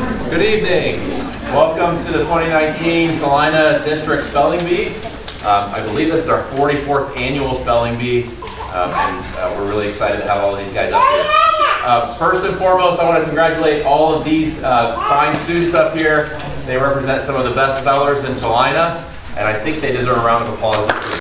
Good evening. Welcome to the 2019 Celina District Spelling Bee. I believe this is our 44th annual Spelling Bee, and we're really excited to have all of these guys up here. First and foremost, I want to congratulate all of these fine students up here. They represent some of the best spellers in Celina, and I think they deserve a round of applause.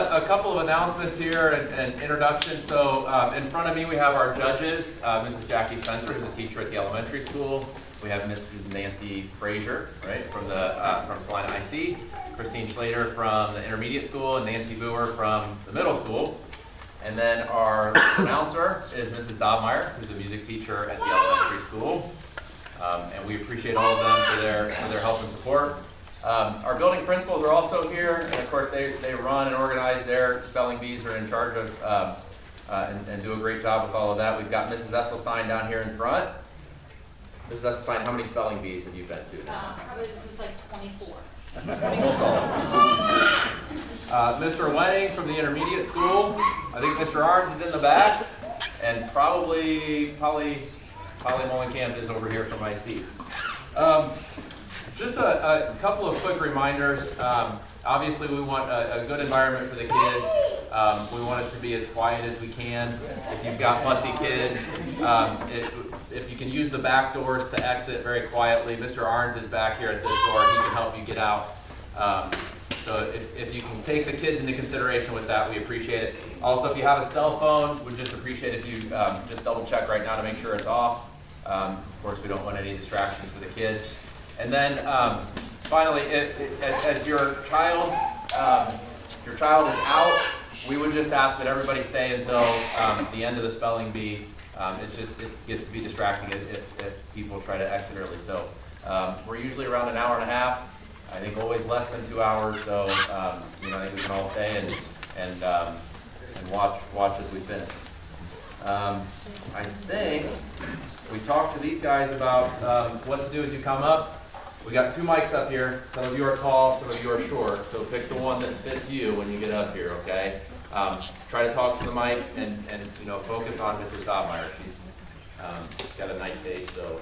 A couple of announcements here and introductions. So in front of me we have our judges, Mrs. Jackie Spencer, who's a teacher at the elementary school. We have Mrs. Nancy Frazier, right, from Celina IC, Christine Slater from the intermediate school, and Nancy Boer from the middle school. And then our announcer is Mrs. Dobmeyer, who's a music teacher at the elementary school. And we appreciate all of them for their help and support. Our building principals are also here, and of course they run and organize their spelling bees, are in charge of and do a great job with all of that. We've got Mrs. Esselstein down here in front. Mrs. Esselstein, how many spelling bees have you been to? Probably this is like 24. Mr. Wenning from the intermediate school. I think Mr. Arns is in the back, and probably Polly Mullenkamp is over here from my seat. Just a couple of quick reminders. Obviously, we want a good environment for the kids. We want it to be as quiet as we can. If you've got fussy kids, if you can use the back doors to exit very quietly. Mr. Arns is back here at this door. He can help you get out. So if you can take the kids into consideration with that, we appreciate it. Also, if you have a cell phone, we'd just appreciate if you just double check right now to make sure it's off. Of course, we don't want any distractions for the kids. And then finally, as your child is out, we would just ask that everybody stay until the end of the spelling bee. It gets to be distracting if people try to exit early. So we're usually around an hour and a half. I think always less than 2 hours. So I think we can all stay and watch as we finish. I think we talked to these guys about what to do as you come up. We got 2 mics up here. Some of you are tall, some of you are short. So pick the one that fits you when you get up here, okay? Try to talk to the mic and focus on Mrs. Dobmeyer. She's got a nice face, so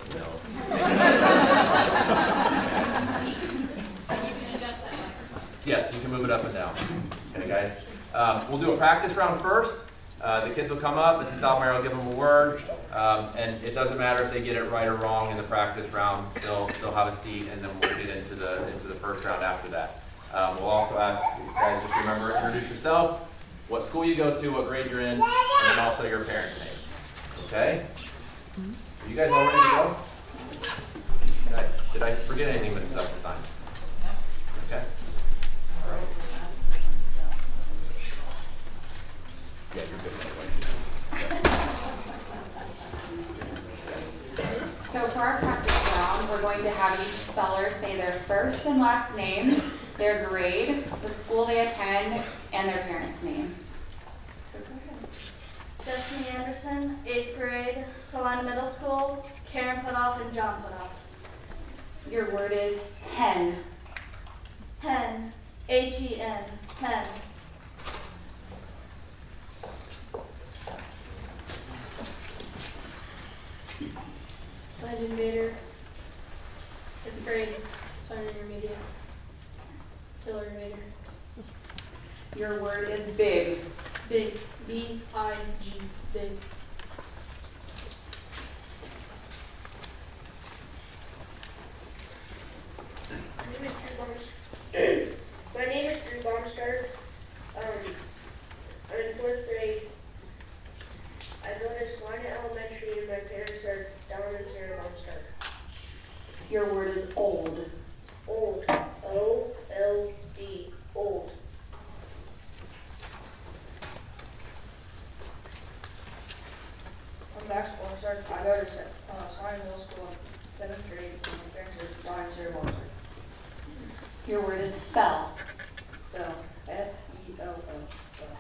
Yes, you can move it up and down. Okay, guys. We'll do a practice round first. The kids will come up, Mrs. Dobmeyer will give them a word, and it doesn't matter if they get it right or wrong in the practice round. They'll have a seat, and then we'll get into the first round after that. We'll also ask you guys, just remember, introduce yourself, what school you go to, what grade you're in, and then also your parents' name. Okay? Are you guys all ready to go? Did I forget anything, Mrs. Esselstein? Okay. All right. Yeah, you're good. So for our practice round, we're going to have each speller say their first and last name, their grade, the school they attend, and their parents' names. So go ahead. Destiny Anderson, 8th grade, Celina Middle School, Karen Putoff and John Putoff. Your word is hen. Hen, H-E-N, hen. Legend Vader, 5th grade, Sergeant Intermediate, Hillary Vader. Your word is big. Big, B-I-G, big. My name is Drew Baumstark. I'm in 4th grade. I go to Celina Elementary and my parents are Don and Sarah Baumstark. Your word is old. Old, O-L-D, old. I'm Max Baumstark. I go to Celina Middle School in 7th grade. My parents are Don and Sarah Baumstark. Your word is fell. Fell, F-E-L-L, fell.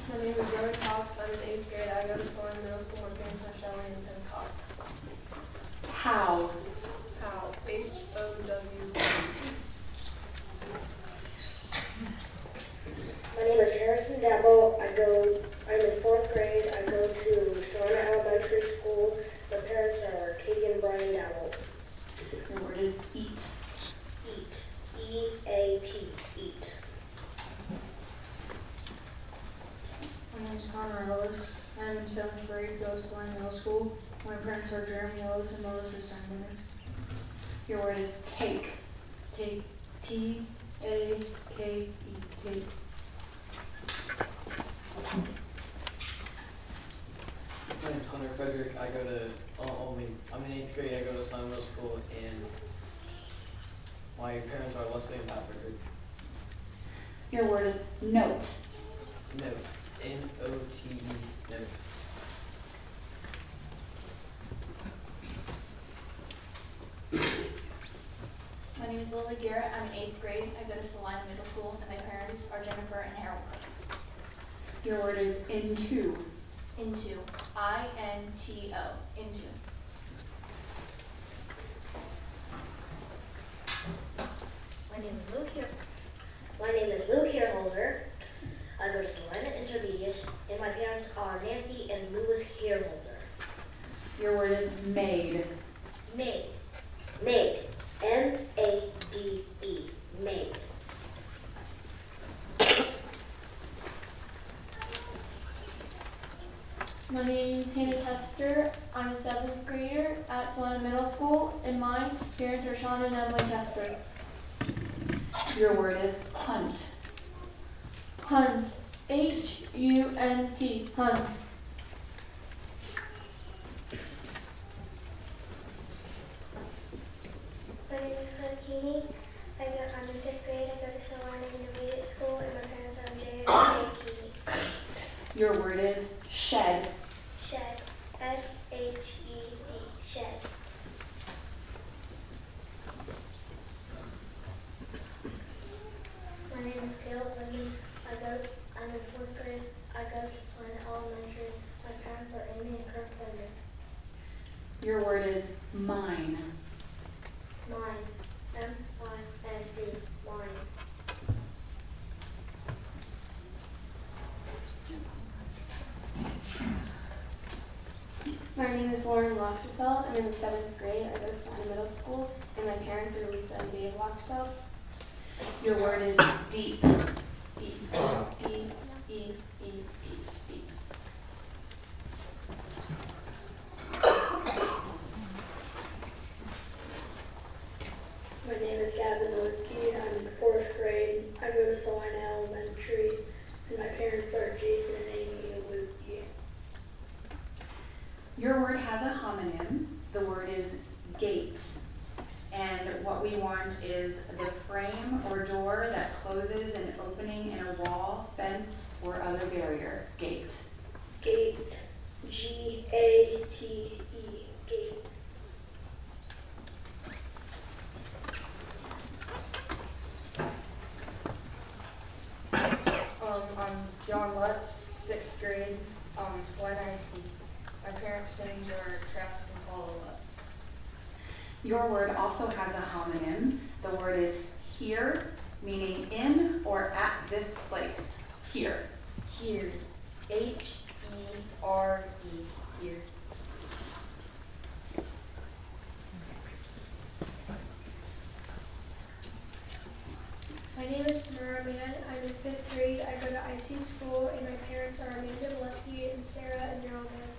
My name is Rowan Cox. I'm in 8th grade. I go to Celina Middle School. My parents are Shelley and Tim Cox. How. How? H-O-W. Devil. I'm in 4th grade. I go to Celina Elementary School. My parents are Katie and Brian Devil. Your word is eat. Eat. E-A-T. Eat. My name is Connor Ellis. I'm in 7th grade, go to Celina Middle School. My parents are Jeremy Ellis and Melissa Steinbrenner. Your word is take. Take, T-A-K-E, take. My name's Hunter Frederick. I go to, I'm in 8th grade. I go to Celina Middle School, and my parents are Leslie and Pat Frederick. Your word is note. Note, N-O-T-E, note. My name is Lily Garrett. I'm in 8th grade. I go to Celina Middle School, and my parents are Jennifer and Harold Cook. Your word is into. Into. I-N-T-O. Into. My name is Luke Hierholzer. I go to Celina Intermediate, and my parents are Nancy and Louis Hierholzer. Your word is made. Made. Made. M-A-D-E. Made. My name is Hannah Kester. I'm a 7th grader at Celina Middle School, and my parents are Sean and Emily Kester. Your word is hunt. Hunt. H-U-N-T. Hunt. My name is Claire Keeney. I'm in 5th grade. I go to Celina Intermediate School, and my parents are Jay and Jay Keeney. Your word is shed. Shed. S-H-E-D. Shed. My name is Caleb Linden. I'm in 4th grade. I go to Celina Elementary. My parents are Amy and Kirk Linden. Your word is mine. Mine. M-I-N-E. Mine. My name is Lauren Lochtefeld. I'm in the 7th grade. I go to Celina Middle School, and my parents are Lisa and Dave Lochtefeld. Your word is deep. Deep. So D-E-E-P. Deep. My name is Gavin Lipke. I'm in 4th grade. I go to Celina Elementary, and my parents are Jason and Amy Lipke. Your word has a homonym. The word is gate. And what we want is the frame or door that closes an opening in a wall, fence, or other barrier. Gate. Gate. G-A-T-E. Gate. I'm John Lutz, 6th grade, Celina IC. My parents' names are Travis and Paula Lutz. Your word also has a homonym. The word is here, meaning in or at this place. Here. Here. H-E-R-E. Here. My name is Samara Mann. I'm in 5th grade. I go to IC school, and my parents are Amanda Valesky and Sarah and Daryl Mann.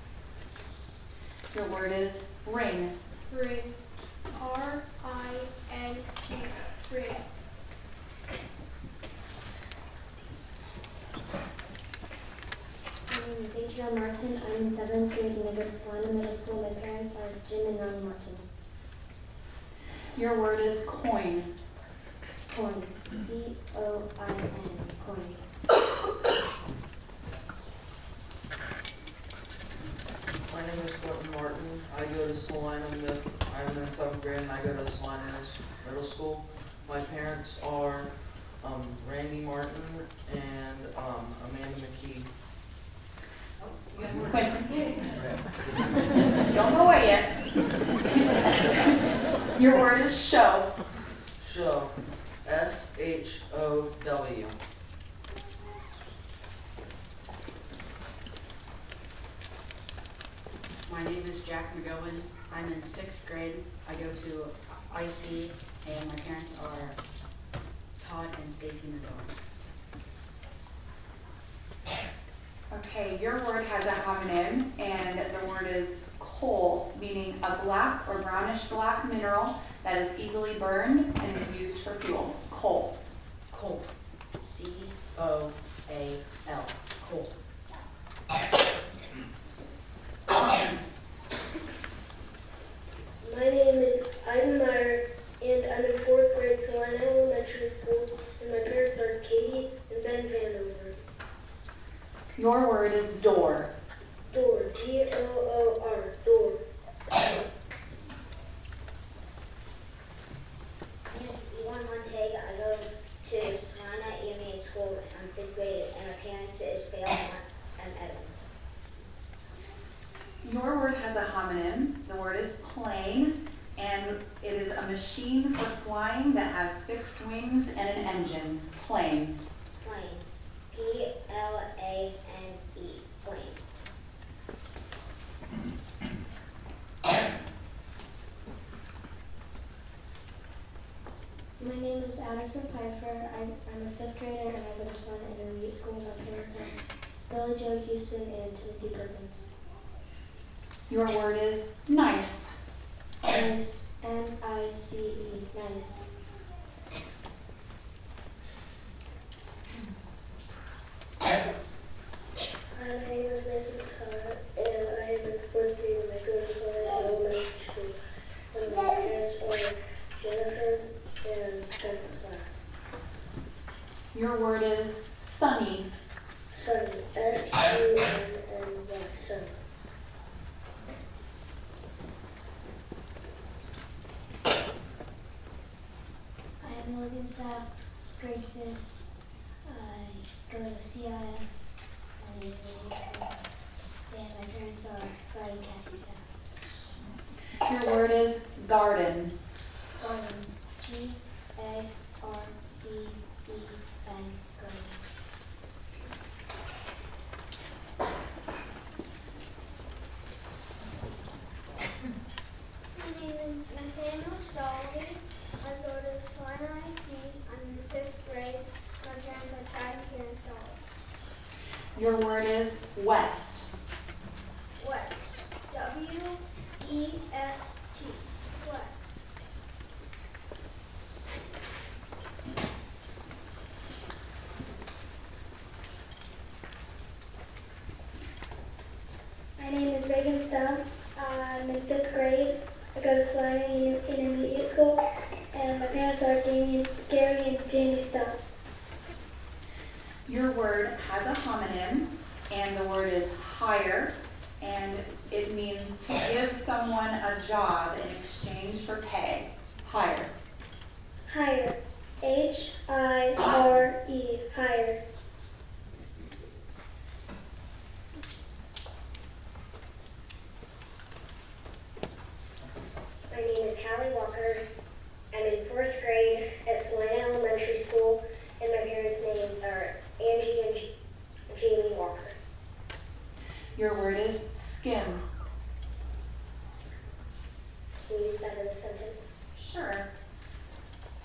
Your word is ring. Ring. R-I-N-G. Ring. My name is Adrienne Martin. I'm in 7th grade and I go to Celina Middle School. My parents are Jim and Ronnie Martin. Your word is coin. Coin. C-O-I-N. Coin. My name is Quentin Martin. I go to Celina I'm in 7th grade, and I go to Celina Middle School. My parents are Randy Martin and Amanda McKee. Quentin. Don't go away yet. Your word is show. Show. S-H-O-W. My name is Jack McGowan. I'm in 6th grade. I go to IC, and my parents are Todd and Stacy McGowan. Okay, your word has a homonym, and the word is coal, meaning a black or brownish black mineral that is easily burned and is used for fuel. Coal. Coal. C-O-A-L. Coal. My name is Ivan Meyer, and I'm in 4th grade, Celina Elementary School, and my parents are Katie and Ben Vandover. Your word is door. Door. D-O-O-R. Door. My name is Ewan Montega. I go to Celina EMA School. I'm 5th grade, and my parents is Bale and Evans. Your word has a homonym. The word is plane, and it is a machine for flying that has fixed wings and an engine. Plane. Plane. P-L-A-N-E. Plane. My name is Addison Pfeiffer. I'm a 5th grader and I go to Celina Intermediate School. My parents are Billy Joe Houston and Timothy Perkins. Your word is nice. Nice. N-I-C-E. Nice. My name is Mason Sarah, and I am in 4th grade, and I go to Celina Elementary School. And my parents are Jennifer and Jennifer Sarah. Your word is sunny. Sunny. S-U-N-N-Y. Sunny. I am Logan Sapp, grade 5th. I go to CIS and my parents are Friday and Cassie Sapp. Your word is garden. Garden. G-A-R-D-E-N. Garden. My name is Nathaniel Stolly. I go to Celina IC. I'm in 5th grade. My parents are Chad and Kieran Stolly. Your word is west. West. W-E-S-T. West. My name is Reagan Stubb. I'm in 5th grade. I go to Celina Intermediate School, and my parents are Gary and Jamie Stubb. Your word has a homonym, and the word is hire, and it means to give someone a job in exchange for pay. Hire. Hire. H-I-R-E. Hire. My name is Callie Walker. I'm in 4th grade at Celina Elementary School, and my parents' names are Angie and Jamie Walker. Your word is skim. Can you use that in a sentence? Sure.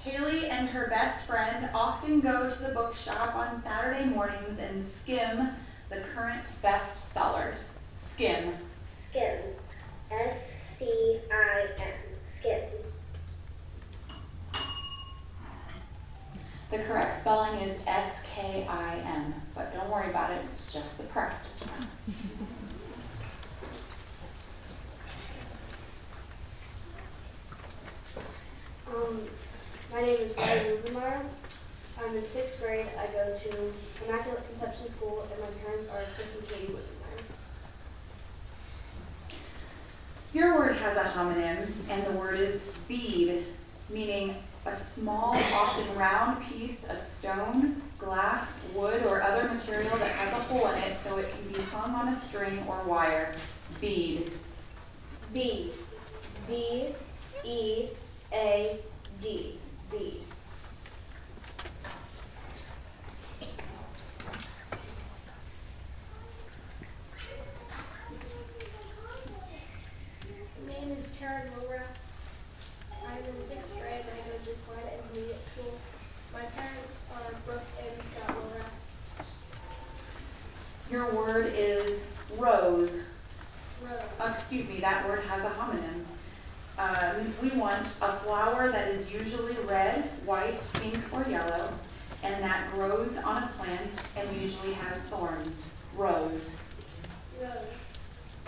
Haley and her best friend often go to the bookshop on Saturday mornings and skim the current best sellers. Skim. Skim. S-C-I-M. Skim. The correct spelling is S-K-I-M, but don't worry about it, it's just the practice run. My name is Brian Rubenmeyer. I'm in 6th grade. I go to Immaculate Conception School, and my parents are Chris and Katie Rubenmeyer. Your word has a homonym, and the word is bead, meaning a small, often round piece of stone, glass, wood, or other material that has a hole in it so it can be hung on a string or wire. Bead. Bead. B-E-A-D. Bead. Your word is rose. Rose. Excuse me, that word has a homonym. We want a flower that is usually red, white, pink, or yellow, and that grows on a plant and usually has thorns. Rose. Rose.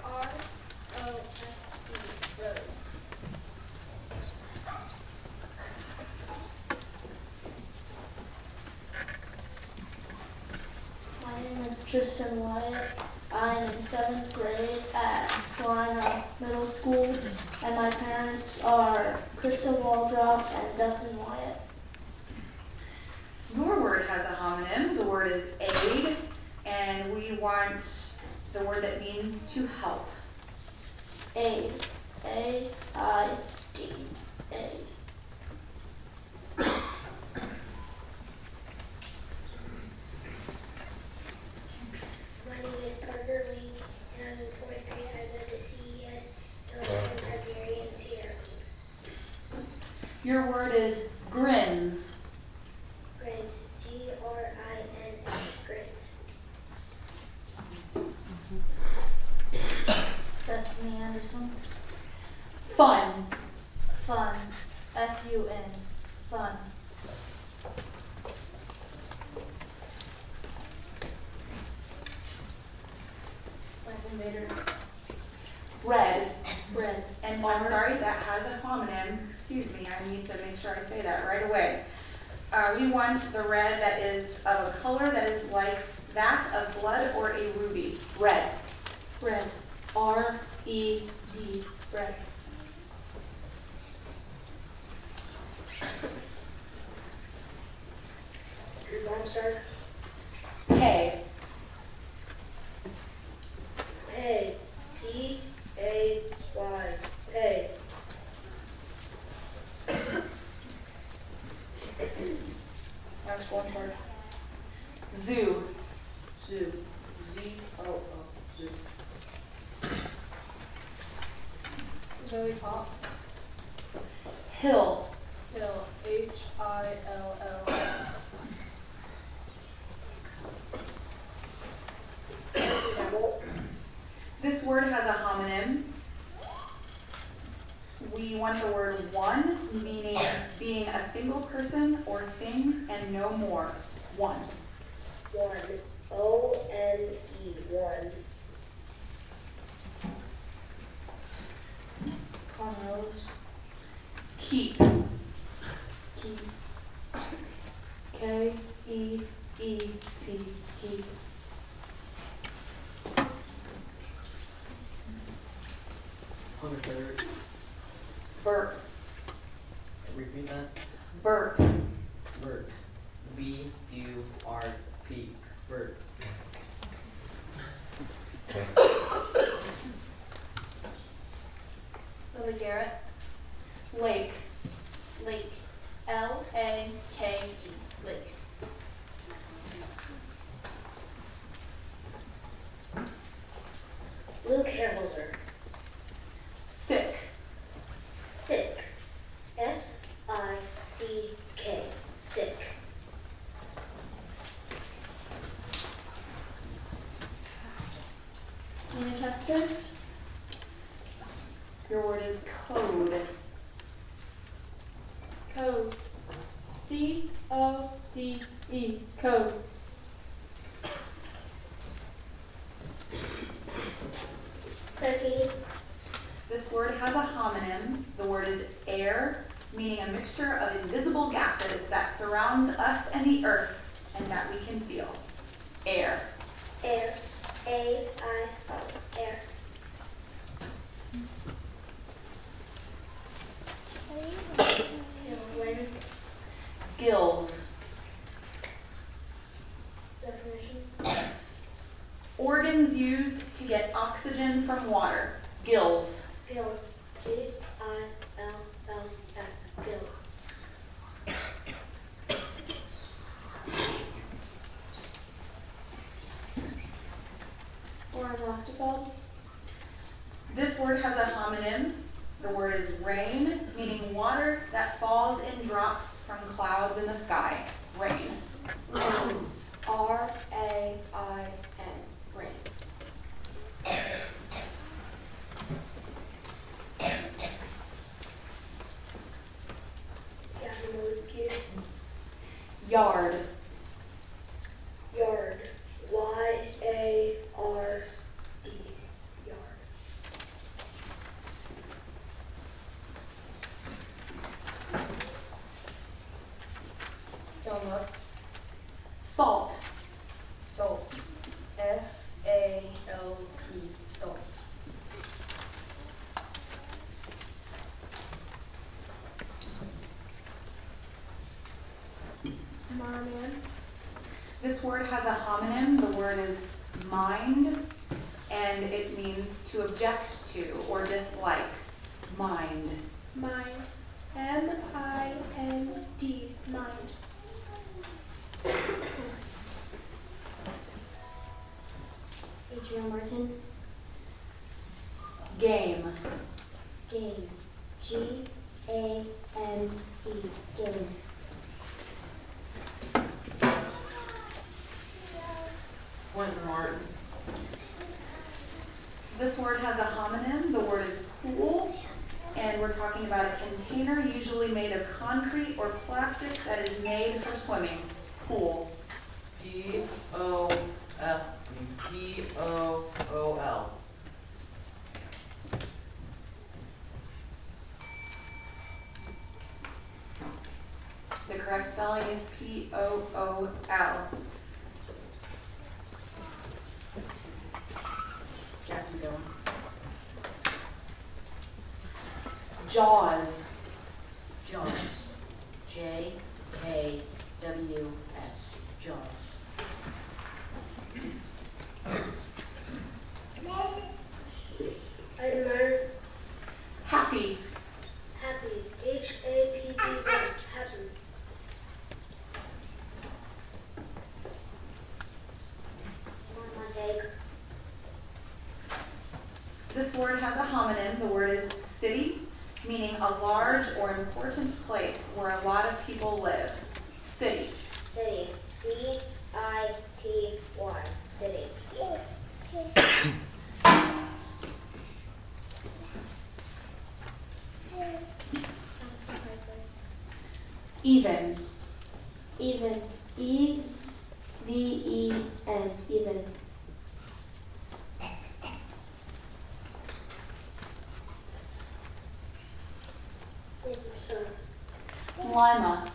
R-O-S-E. Rose. My name is Tristan Wyatt. I am in 7th grade at Celina Middle School, and my parents are Krista Waldrop and Dustin Wyatt. Your word has a homonym. The word is aid, and we want the word that means to help. Aid. A-I-D. Aid. My name is Parker Lee, and I'm in 4th grade. I go to CES, and I'm in Siberia and Sierra. Your word is grins. Grins. G-R-I-N-S. Grins. Destiny Anderson. Fun. Fun. F-U-N. Fun. Michael Mater. Red. Red. And I'm sorry, that has a homonym. Excuse me, I need to make sure I say that right away. We want the red that is of a color that is like that of blood or a ruby. Red. Red. R-E-D. Red. Your mom's start. Hay. Pay. P-A-Y. Pay. Next one, sorry. Zoo. Zoo. Z-O-O. Zoo. Zoe Cox. Hill. Hill. H-I-L-L. Double. This word has a homonym. We want the word one, meaning being a single person or thing and no more. One. One. O-N-E. One. Cornrows. Keep. Keep. K-E-E-P. Keep. Hunter. Burp. Repeat that. Burp. Burp. B-U-R-P. Burp. Lily Garrett. Lake. Lake. L-A-K-E. Lake. Luke Hairholzer. Sick. Sick. S-I-C-K. Sick. Nina Kester. Your word is code. Code. C-O-D-E. Code. Katie. This word has a homonym. The word is air, meaning a mixture of invisible gases that surrounds us and the earth and that we can feel. Air. Air. A-I-O. Air. Lynn. Gills. Definition. Organs used to get oxygen from water. Gills. Gills. G-I-L-L-S. Gills. Lauren Rochtefeld. This word has a homonym. The word is rain, meaning water that falls in drops from clouds in the sky. Rain. R-A-I-N. Rain. This word has a homonym. The word is mind, and it means to object to or dislike. Mind. Mind. M-I-N-D. Mind. Adrian Martin. Game. Game. G-A-M-E. Game. Quentin Martin. This word has a homonym. The word is pool, and we're talking about a container usually made of concrete or plastic that is made for swimming. Pool. P-O-O-L. The correct spelling is P-O-O-L. Jackie going. Jaws. Jaws. J-A-W-S. Jaws. Admire. Happy. Happy. H-A-P-P-Y. Happy. Mosaic. This word has a homonym. The word is city, meaning a large or important place where a lot of people live. City. City. C-I-T-Y. City. Even. Even. E-V-E-N. Even. Lima.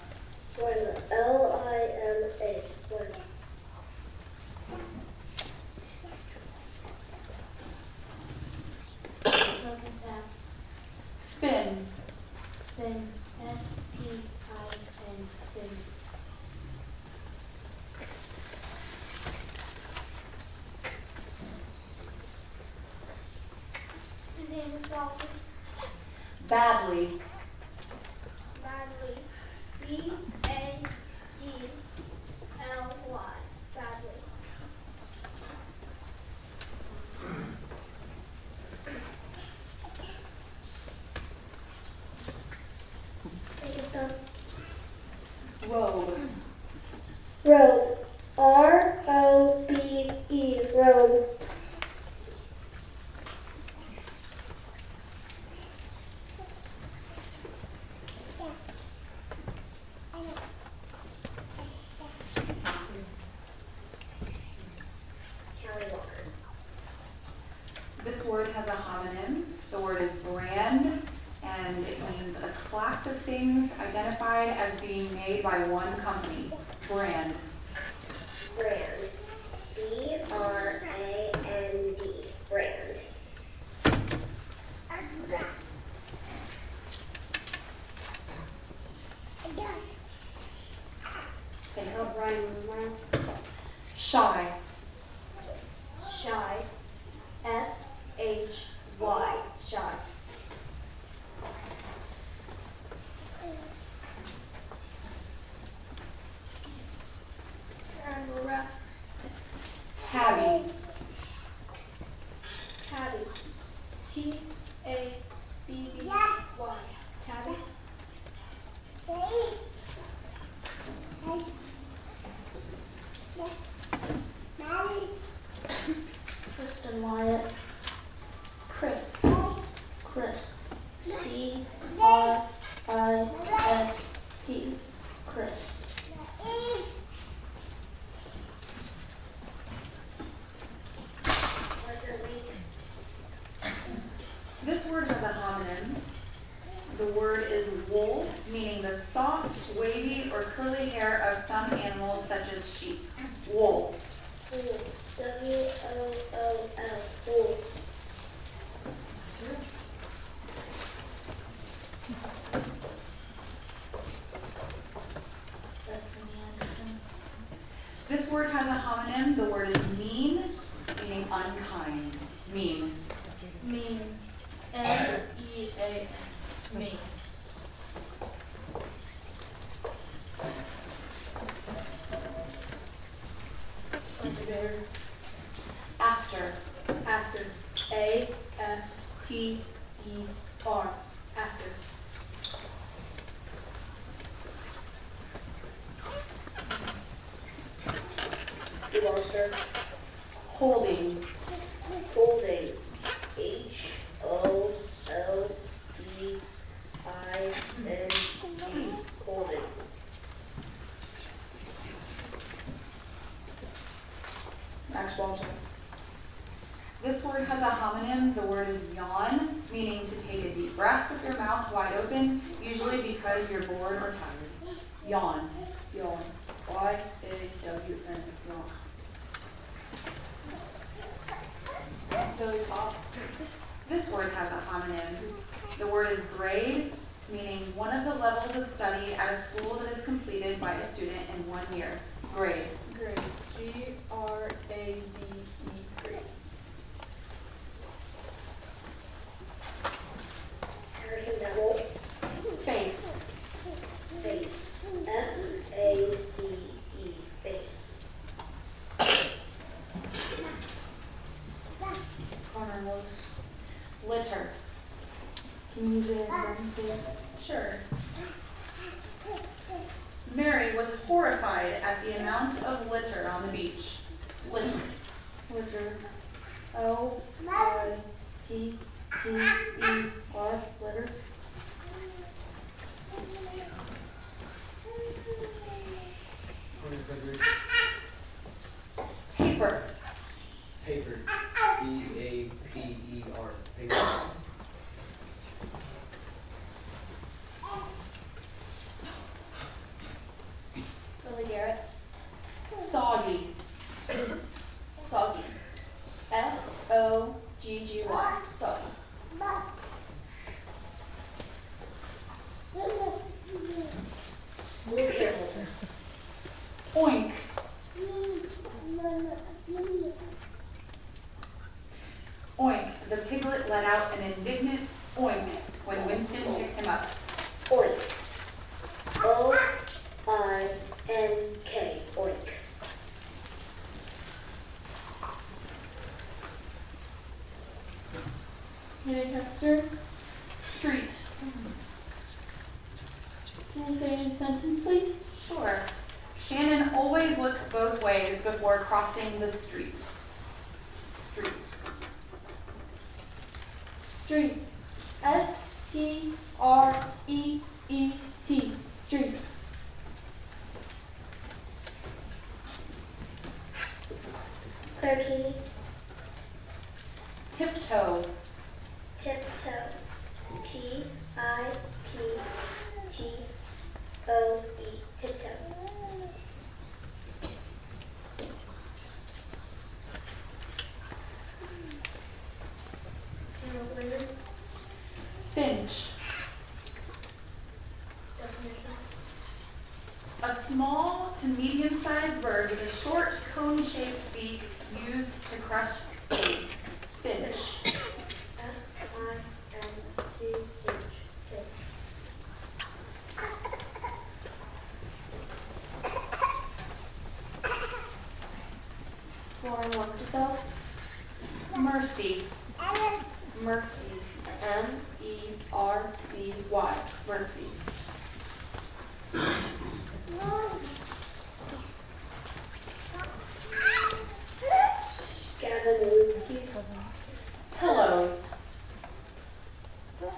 Lima. L-I-M-A. Lima. Broken South. Spin. Spin. S-P-I-N. Spin. My name is Dolphin. Badly. Badly. B-A-D-L-Y. Badly. Robe. Robe. R-O-B-E. Robe. Callie Walker. This word has a homonym. The word is brand, and it means a class of things identified as being made by one company. Brand. Brand. B-R-A-N-D. Brand. Say help. Shy. Shy. S-H-Y. Shy. Tamara. Tabby. Tabby. T-A-B-B-Y. Tabby. Kristen Wyatt. Chris. Chris. C-R-I-S-T. Chris. This word has a homonym. The word is wool, meaning the soft, wavy, or curly hair of some animals such as sheep. Wool. W-O-O-L. Wool. Destiny Anderson. This word has a homonym. The word is mean, meaning unkind. Mean. Mean. M-E-A-N. Mean. Altogether. After. After. A-F-T-E-R. After. Monster. Holding. Holding. H-O-L-D-I-N-G. Holding. Max Walter. This word has a homonym. The word is yawn, meaning to take a deep breath with your mouth wide open, usually because you're bored or tired. Yawn. Yawn. Y-A-W-N. Yawn. Zoe Pop. This word has a homonym. The word is grade, meaning one of the levels of study at a school that is completed by a student in 1 year. Grade. Grade. G-R-A-D-E. Grade. Harrison Devil. Face. Face. F-A-C-E. Face. Connor Lewis. Litter. Can you use it in a sentence, please? Sure. Mary was horrified at the amount of litter on the beach. Litter. Litter. L-I-T-T-E-R. Litter. Paper. Paper. P-A-P-E-R. Paper. Billy Garrett. Soggy. Soggy. S-O-G-G-Y. Soggy. Blue hair holster. Oink. Oink. The piglet let out an indignant oink when Winston picked him up. Oink. O-I-N-K. Oink. Hannah Kester. Street. Can you say it in a sentence, please? Sure. Shannon always looks both ways before crossing the street. Street. Street. S-T-R-E-E-T. Street. Clarkini. Tiptoe. Tiptoe. T-I-P-T-O-E. Tiptoe. Finch. A small to medium-sized bird with a short cone-shaped beak used to crush seeds. Finch. F-I-N-C-H. Lauren Wonderful. Mercy. Mercy. M-E-R-C-Y. Mercy. Gavin Wood. Pillows.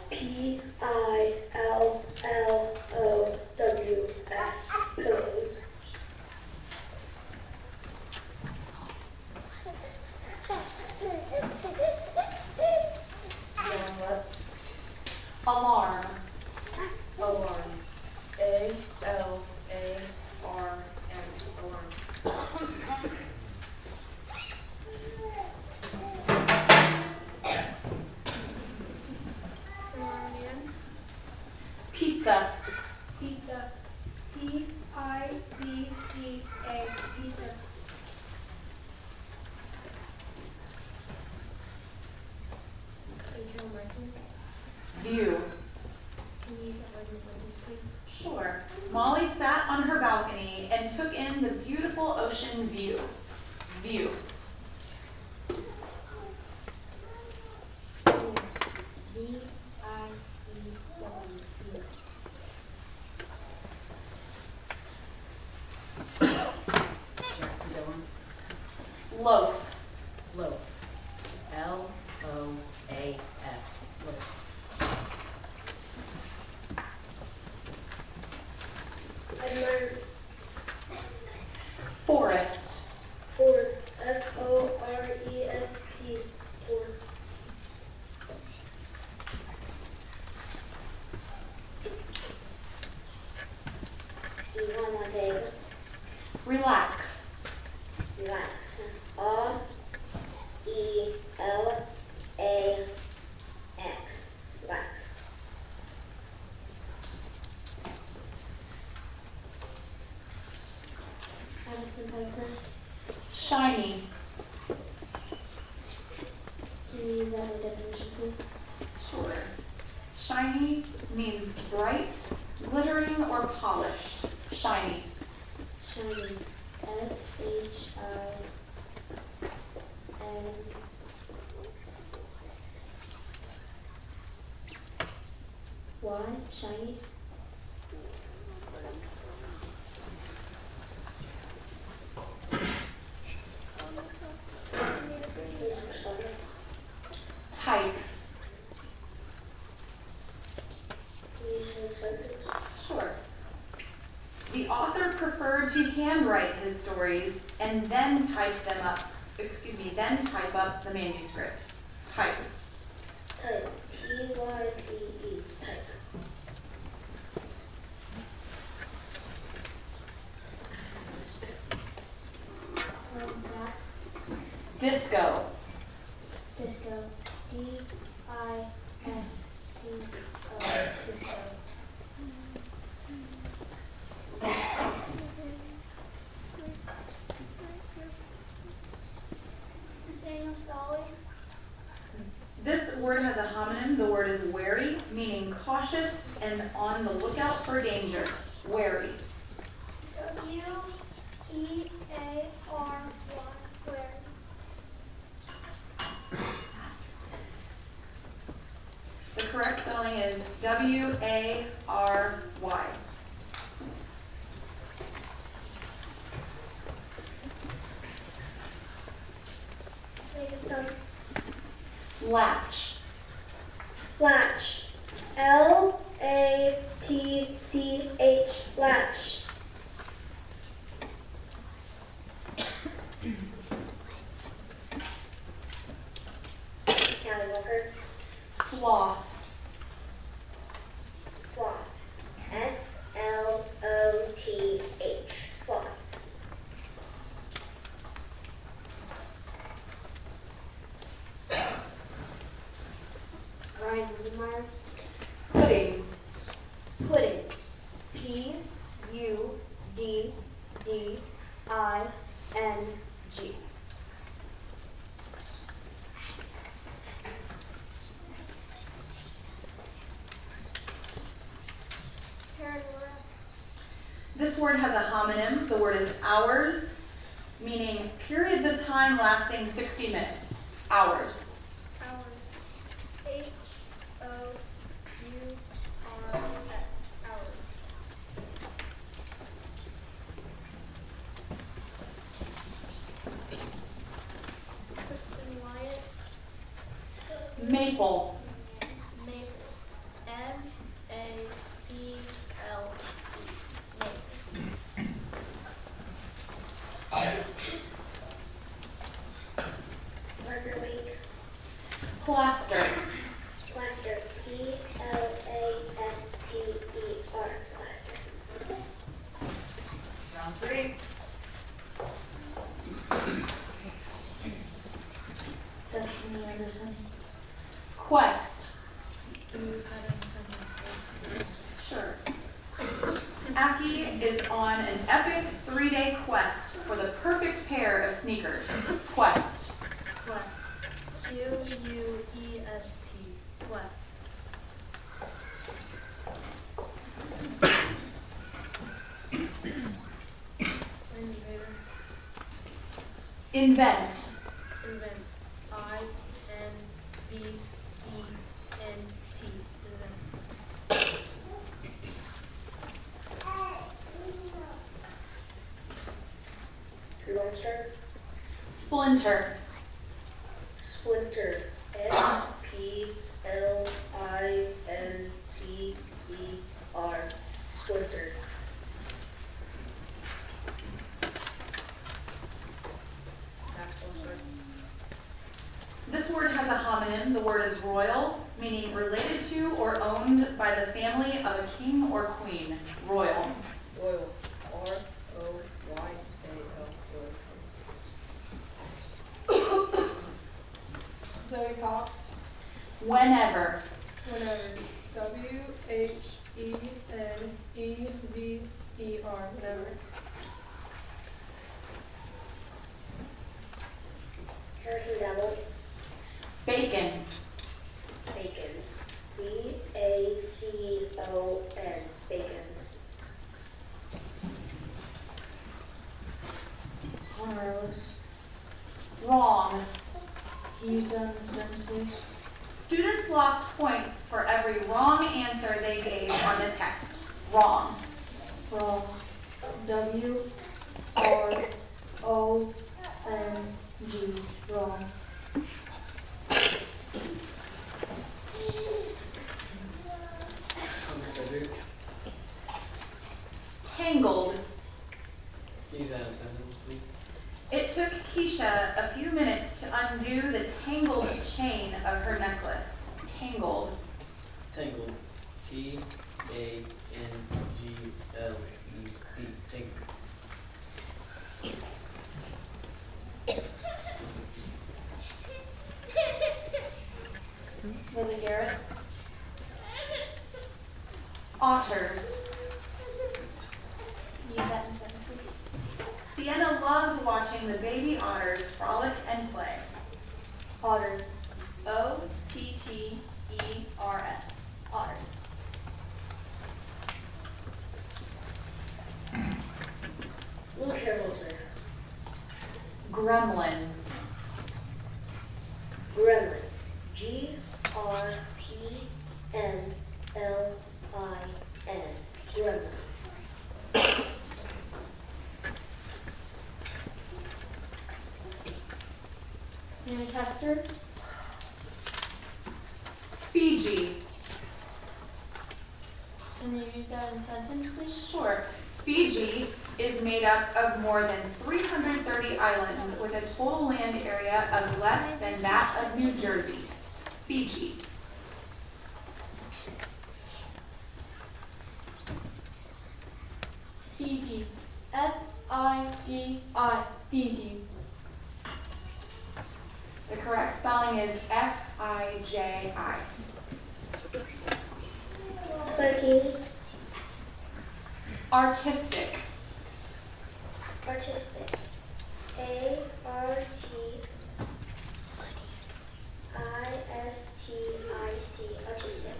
P-I-L-L-O-W-S. Pillows. Alarm. Alarm. A-L-A-R-M. view. View. V-I-E-W. Jack, you going? Loaf. Loaf. L-O-A-F. Loaf. Admire. Forest. Forest. F-O-R-E-S-T. Forest. Do you want one table? Relax. Relax. R-E-L-A-X. Relax. Addison Piper. Shiny. Can you use that as a definition, please? Sure. Shiny means bright, glittering, or polished. Shiny. Shiny. S-H-I-N. Why? Shiny? Please for soda. Type. Can you use a sentence? Sure. The author preferred to handwrite his stories and then type up the manuscript. Type. Type. T-Y-P-E. Type. What's that? Disco. Disco. D-I-S-C-O. Disco. Daniel Stolly. This word has a homonym. The word is wary, meaning cautious and on the lookout for danger. Wary. W-E-A-R-Y. Where? The correct spelling is W-A-R-Y. Make it sound. Latch. Latch. L-A-T-C-H. Latch. Callie Walker. Sloth. Sloth. S-L-O-T-H. Sloth. Ryan Rosenmeyer. Pudding. Pudding. P-U-D-D-I-N-G. Karen Laura. This word has a homonym. The word is hours, meaning periods of time lasting 60 minutes. Hours. Hours. H-O-U-R-S. Hours. Kristen Wyatt. Maple. Maple. M-A-P-L-E. Maple. Marker Week. Plaster. Plaster. P-L-A-S-T-E-R. Plaster. Round 3. Destiny Anderson. Quest. Can you use that in a sentence, please? Sure. Aki is on an epic 3-day quest for the perfect pair of sneakers. Quest. Quest. Q-U-E-S-T. Quest. Randy Vader. Invent. Invent. I-N-V-E-N-T. Invent. Who wants to start? Splinter. Splinter. S-P-L-I-N-T-E-R. Splinter. This word has a homonym. The word is royal, meaning related to or owned by the family of a king or queen. Royal. Royal. R-O-Y-A-L. Zoe Cox. Whenever. Whenever. W-H-E-N-E-V-E-R. Whenever. Harrison Devil. Bacon. Bacon. B-A-C-O-N. Bacon. Connor Ellis. Wrong. Can you use that in a sentence, please? Students lost points for every wrong answer they gave on the test. Wrong. Wrong. W-R-O-N-G. Wrong. Tangled. Use that in a sentence, please. It took Keisha a few minutes to undo the tangled chain of her necklace. Tangled. Tangled. T-A-N-G-L-E-D. Tangled. Lily Garrett. Otters. Use that in a sentence, please. Sienna loves watching the baby otters frolic and play. Otters. O-T-T-E-R-S. Otters. Luke Harrelson. Gremlin. Gremlin. G-R-E-M-L-I-N. Gremlin. Name a tester. Fiji. Can you use that in a sentence, please? Sure. Fiji is made up of more than 330 islands with a total land area of less than that of New Jersey. Fiji. Fiji. F-I-G-I. Fiji. The correct spelling is F-I-J-I. Cookies. Artistic. Artistic. A-R-T-I-S-T-I-C. Artistic.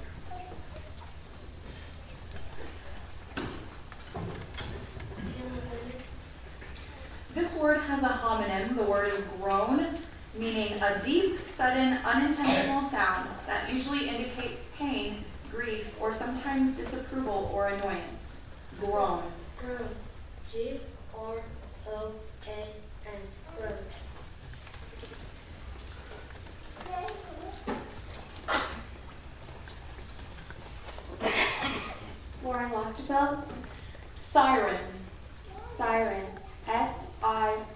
This word has a homonym. The word is groan, meaning a deep, sudden, unintentional sound that usually indicates pain, grief, or sometimes disapproval or annoyance. Groan. Groan. G-R-O-A-N. Groan. Lauren Lochtenfeld. Siren. Siren. S-I-R-E-N.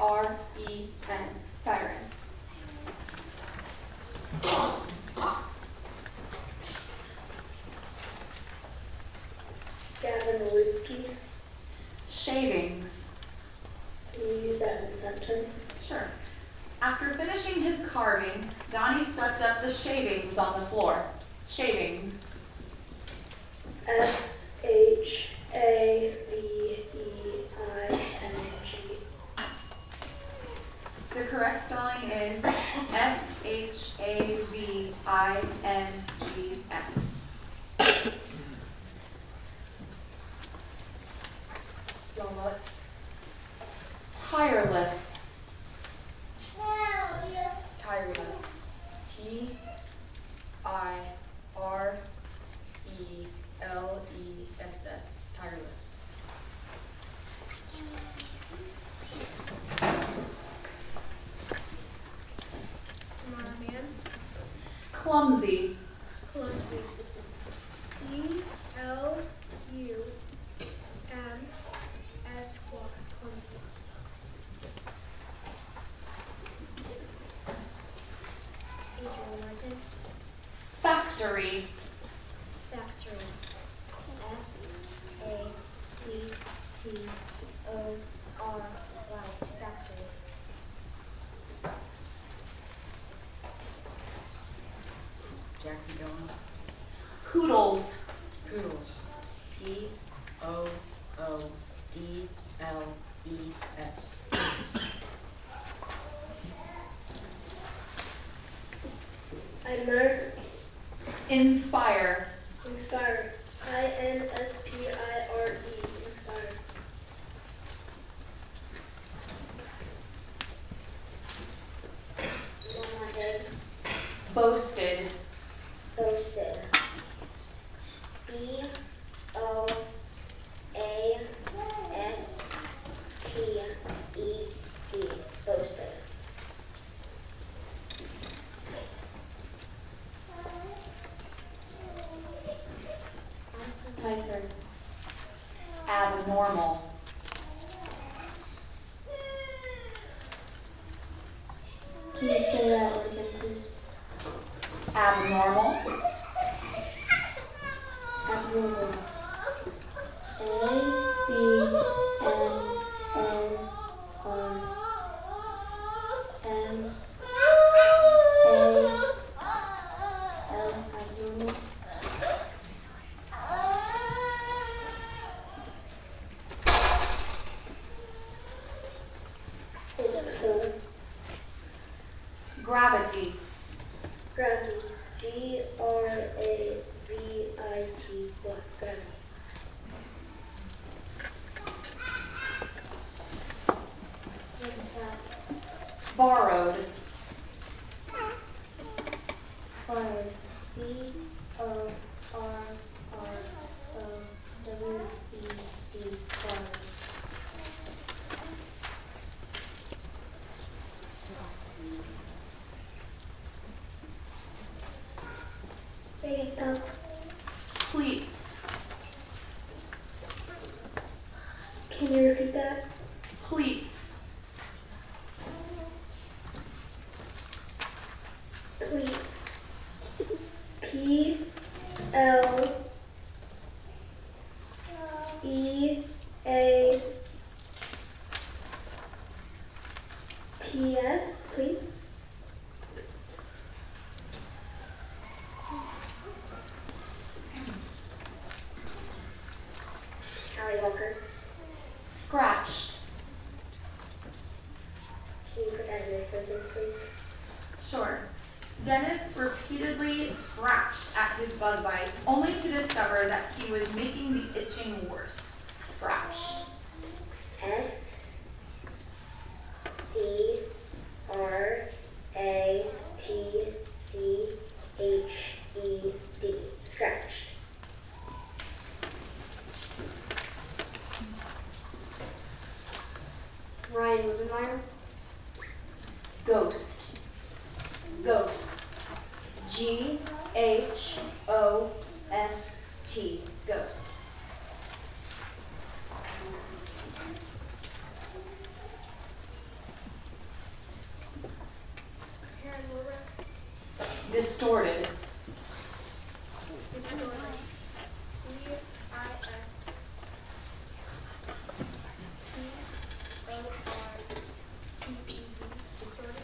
Siren. Gavin Lukey. Shavings. Can you use that in a sentence? Sure. After finishing his carving, Donnie swept up the shavings on the floor. Shavings. S-H-A-V-E-I-N-G. The correct spelling is S-H-A-V-I-N-G-S. Donuts. Tireless. Clumsy. Clumsy. C-L-U-M-S-Y. Clumsy. Adrian. Factory. Factory. F-A-C-T-O-R-Y. Factory. Jackie going. Poodles. Poodles. P-O-O-D-L-E-S. Admire, Inspire. inspire. I-N-S-P-I-R-E. Inspire. One more head. Boasted. Boasted. B-O-A-S-T-E-D. Boasted. Piper. Abnormal. Can you say that word again, please? Abnormal. Abnormal. A-B-N-O-R-M-A-L. Abnormal. Physical. Gravity. Gravity. G-R-A-V-I-T-Y. Gravity. What's that? Borrowed. Borrowed. B-O-R-R-O-W-E-D. Borrowed. Big cup. Pleats. Can you repeat that? Pleats. Pleats. P-L E-A-T-S, please. Allie Walker. Scratched. Can you put that in a sentence, please? Sure. Dennis repeatedly scratched at his bug bite, only to discover that he was making the itching worse. Scratched. S-C-R-A-T-C-H-E-D. Scratched. Ryan Wisenmeyer. Ghost. Ghost. G-H-O-S-T. Ghost. Karen Wilbur. Distorted. Distorted. D-I-S-T-O-R-T-E-D. Distorted.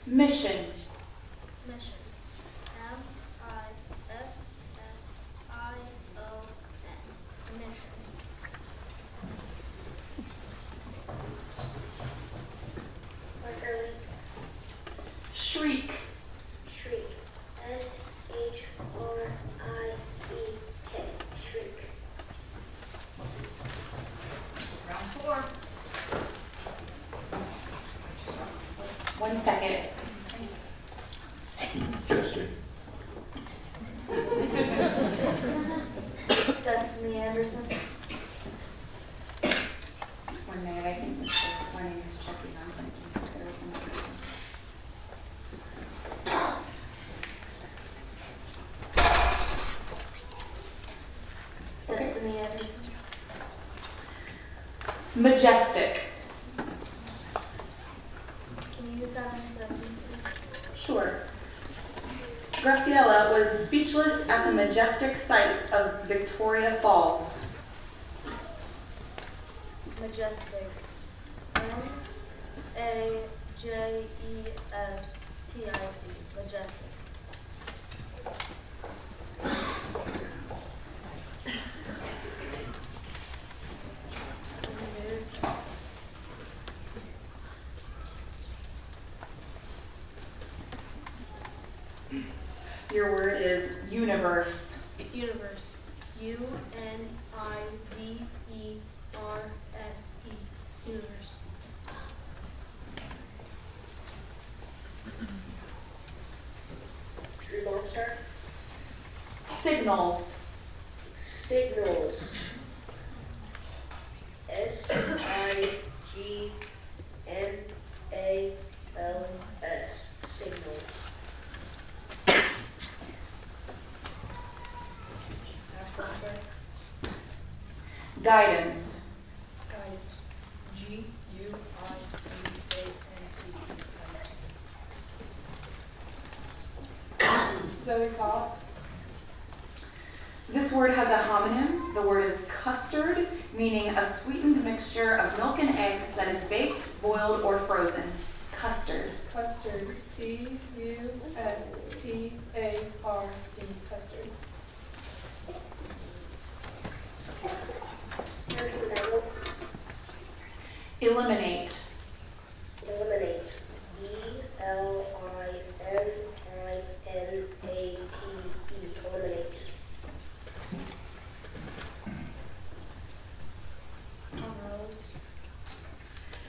Mission. Mission. M-I-S-S-I-O-N. Mission. Marker Link. Shriek. Shriek. S-H-R-I-E-K. Shriek. Round 4. 1 second. Chester. Majestic. Can you use that in a sentence, please? Sure. Graciela was speechless at the majestic sight of Victoria Falls. Majestic. M-A-J-E-S-T-I-C. Majestic. Your word is universe. Universe. U-N-I-V-E-R-S-E. Universe. Monster. Signals. Signals. S-I-G-N-A-L-S. Signals. Guidance. Guidance. G-U-I-D-A-N-C. Zoe Cox. This word has a homonym. The word is custard, meaning a sweetened mixture of milk and eggs that is baked, boiled, or frozen. Custard. Custard. C-U-S-T-A-R-D. Custard. Here's the title. Eliminate. Eliminate. E-L-I-M-I-N-A-T-E. Eliminate.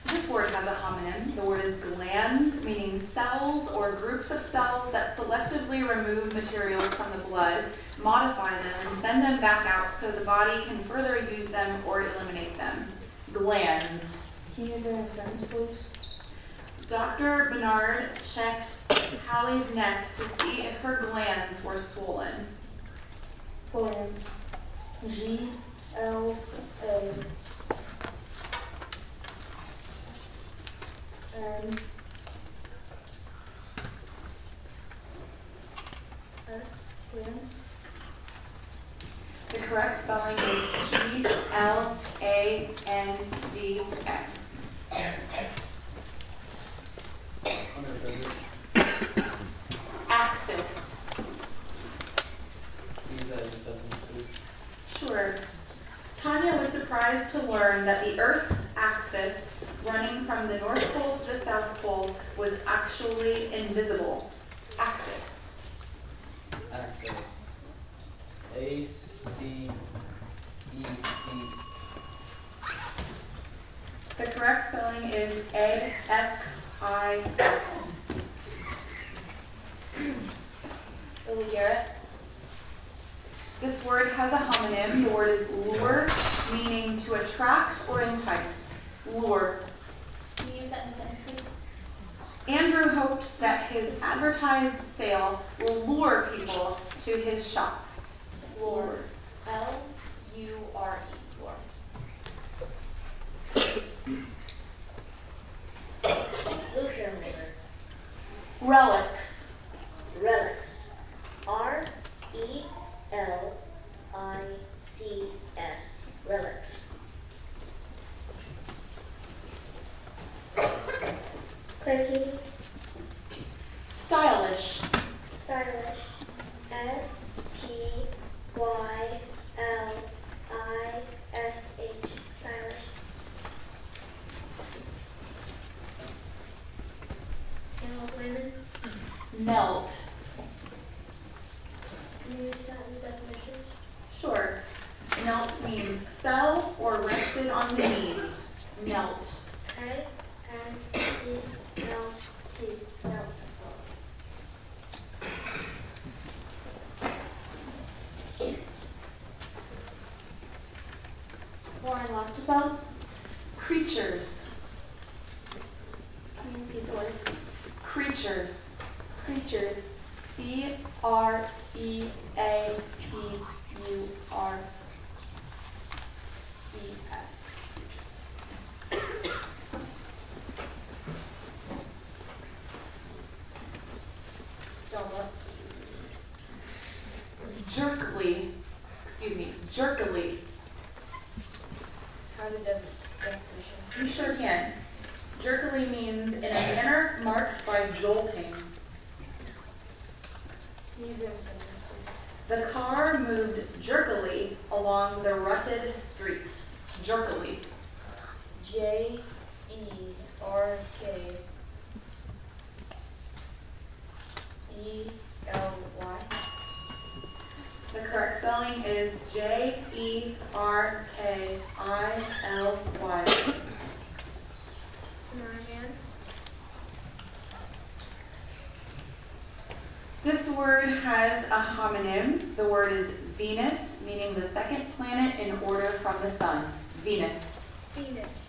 This word has a homonym. The word is glands, meaning cells or groups of cells that selectively remove materials from the blood, modify them, and send them back out so the body can further use them or eliminate them. Glands. Can you use it in a sentence, please? Dr. Bernard checked Hallie's neck to see if her glands were swollen. Glands. G-L-A-N-S. Glands. The correct spelling is G-L-A-N-D-S. Axis. Can you use that in a sentence, please? Sure. Tanya was surprised to learn that the Earth's axis, running from the North Pole to the South Pole, was actually invisible. Axis. Access. A-C-E-C. The correct spelling is A-X-I-S. Lily Garrett. This word has a homonym. The word is lure, meaning to attract or entice. Lure. Can you use that in a sentence, please? Andrew hopes that his advertised sale will lure people to his shop. Lure. L-U-R-E. Lure. Luke Harrelson. Relics. Relics. R-E-L-I-C-S. Relics. Quirky. Stylish. Stylish. S-T-Y-L-I-S-H. Stylish. Hemoglobin. Melt. Can you use that in definition? Sure. Melt means fell or rested on the knees. Melt. A-N-E-L-T. Melt. Lauren Lochtefeld. Creatures. Can you repeat the word? Creatures. Creatures. C-R-E-A-T-U-R-E-S. Jerkily. How did definition? You sure can. Jerkily means in a manner marked by jolting. Use it in a sentence, please. The car moved jerkily along the rutted street. Jerkily. Jerk. The correct spelling is Jerkily. Snowman. This word has a homonym. The word is Venus, meaning the second planet in order from the sun. Venus. Venus.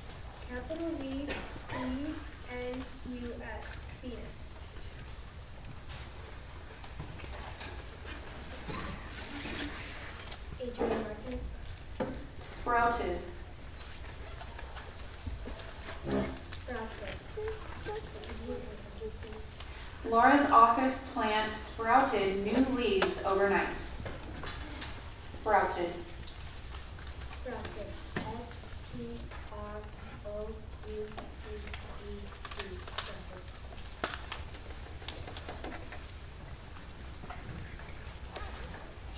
Capital V-E-N-U-S. Venus. Adrian Martin. Sprouted. Sprouted. Laura's office plant sprouted new leaves overnight. Sprouted. Sprouted. S-P-R-O-U-T-E-D. Sprouted.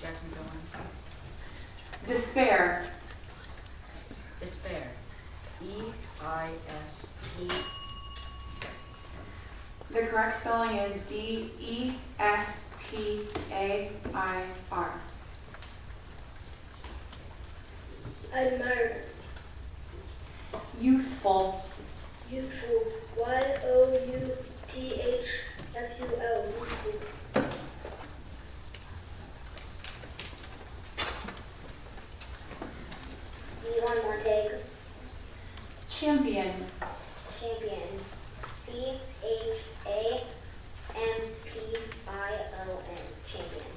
Jackson, go on. Despair. Despair. D-I-S-P. The correct spelling is D-E-S-P-A-I-R. Admire. Youthful. Youthful. Y-O-U-T-H-F-U-L. Youthful. Elon Montag. Champion. Champion. C-H-A-M-P-I-O-N. Champion.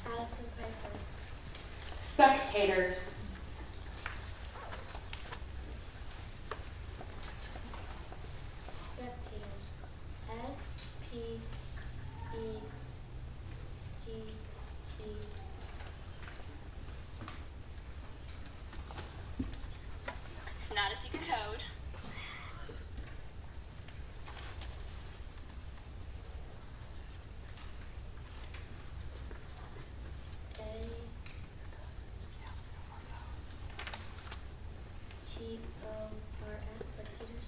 Addison Piper. Spectators. Spectators. S-P-E-C-T. It's not a secret code. A-T-O-R-S. Spectators.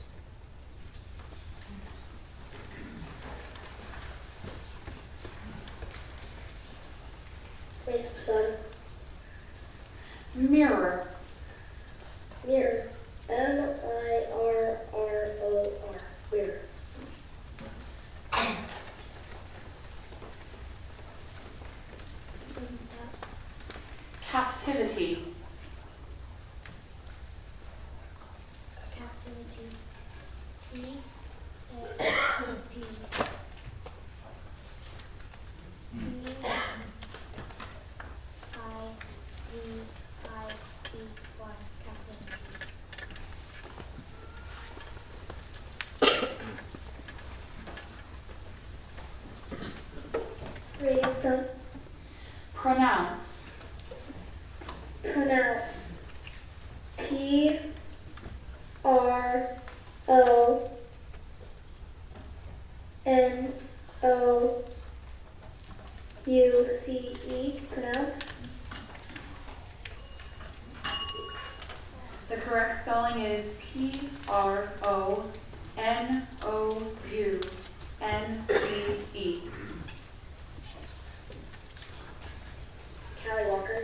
Mason Sun. Mirror. Mirror. M-I-R-R-O-R. Mirror. Captivity. Captivity. C-A-P-T-I-V-I-T-Y. Captivity. Raising Sun. Pronounce. Pronounce. P-R-O-N-O-U-C-E. Pronounce. The correct spelling is P-R-O-N-O-U-N-C-E. Callie Walker.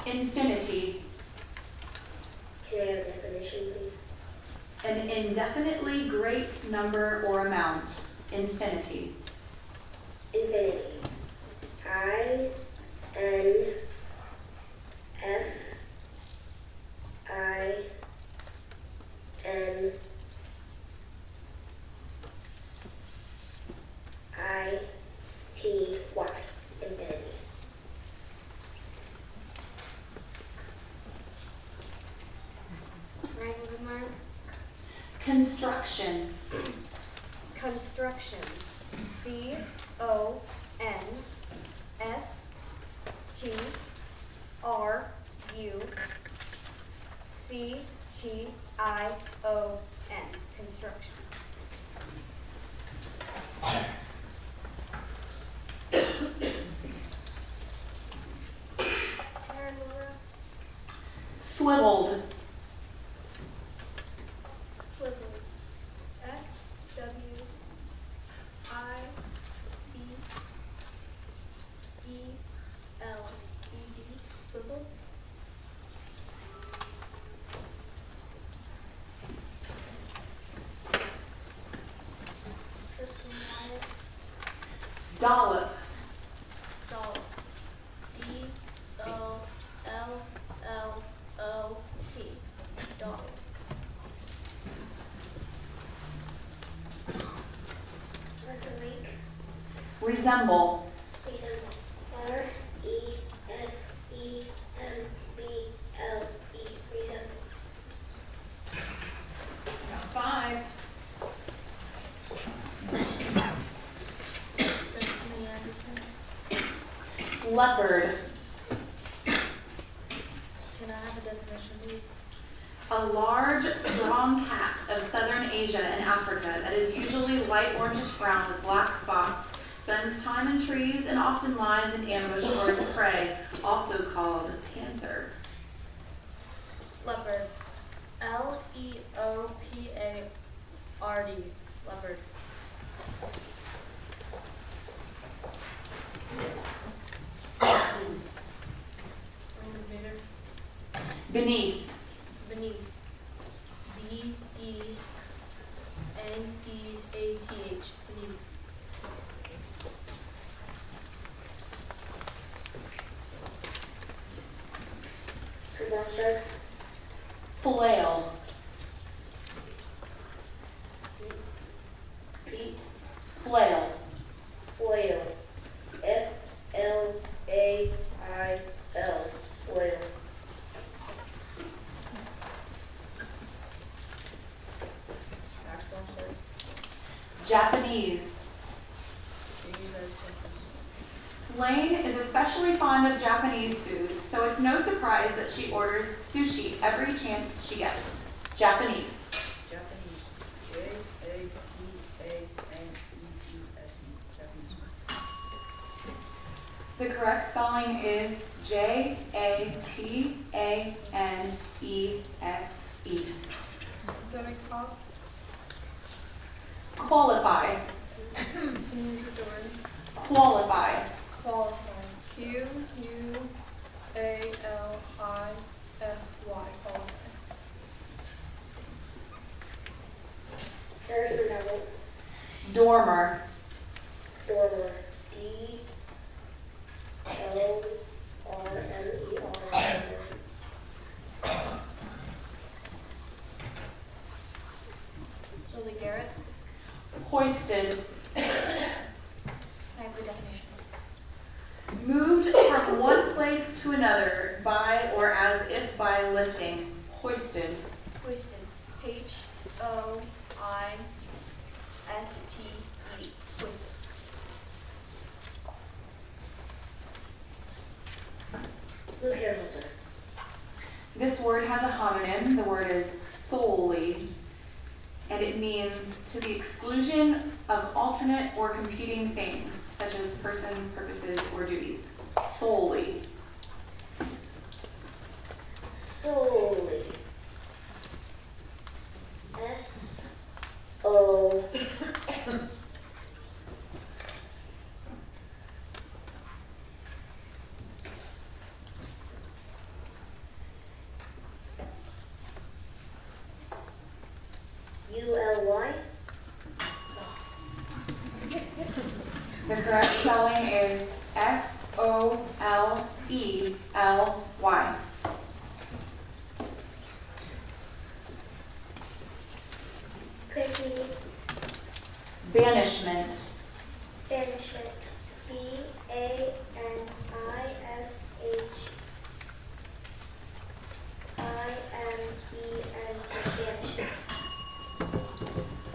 Infinity. Can I have a definition, please? An indefinitely great number or amount. Infinity. Infinity. I-N-F-I-N-I-T-Y. Infinity. Ryan Woodmark. Construction. Construction. Construction. Construction. Swiveled. Swivel. S-W-I-V-E-L-E-D. Swivel. Dollop. Dollop. D-O-L-L-O-P. Dollop. Resemble. R-E-S-E-M-B-L-E. Resemble. Got 5. Destiny Anderson. Leopard. Can I have a definition, please? A large, strong cat of southern Asia and Africa that is usually light orangish brown with black spots, spends time in trees, and often lies in ambush for its prey, also called panther. Leopard. L-E-O-P-A-R-D. Leopard. Beneath. Beneath. B-E-N-E-A-T-H. Beneath. For monster. Flail. Pete. Flail. Flail. F-L-A-I-L. Flail. Japanese. Lane is especially fond of Japanese food, so it's no surprise that she orders sushi every chance she gets. Japanese. Japanese. J-A-P-A-N-E-E-S-E. Japanese. The correct spelling is J-A-P-A-N-E-S-E. Zoe Cox. Qualify. Can you repeat the word? Qualify. Qualify. Q-U-A-L-I-F-Y. Qualify. Harrison Double. Dormer. Dormer. D-O-R-M-E-R. Julie Garrett. Hoisted. I have the definition. Moved from one place to another by or as if by lifting. Hoisted. Hoisted. H-O-I-S-T-E. Hoisted. Luke Harrelson. This word has a homonym. The word is solely, and it means to the exclusion of alternate or competing things, such as persons, purposes, or duties. Solely. Solely. S-O. U-L-Y. The correct spelling is S-O-L-E-L-Y. Quickly. Banishment. Banishment. B-A-N-I-S-H-I-M-E-N-T. Banishment.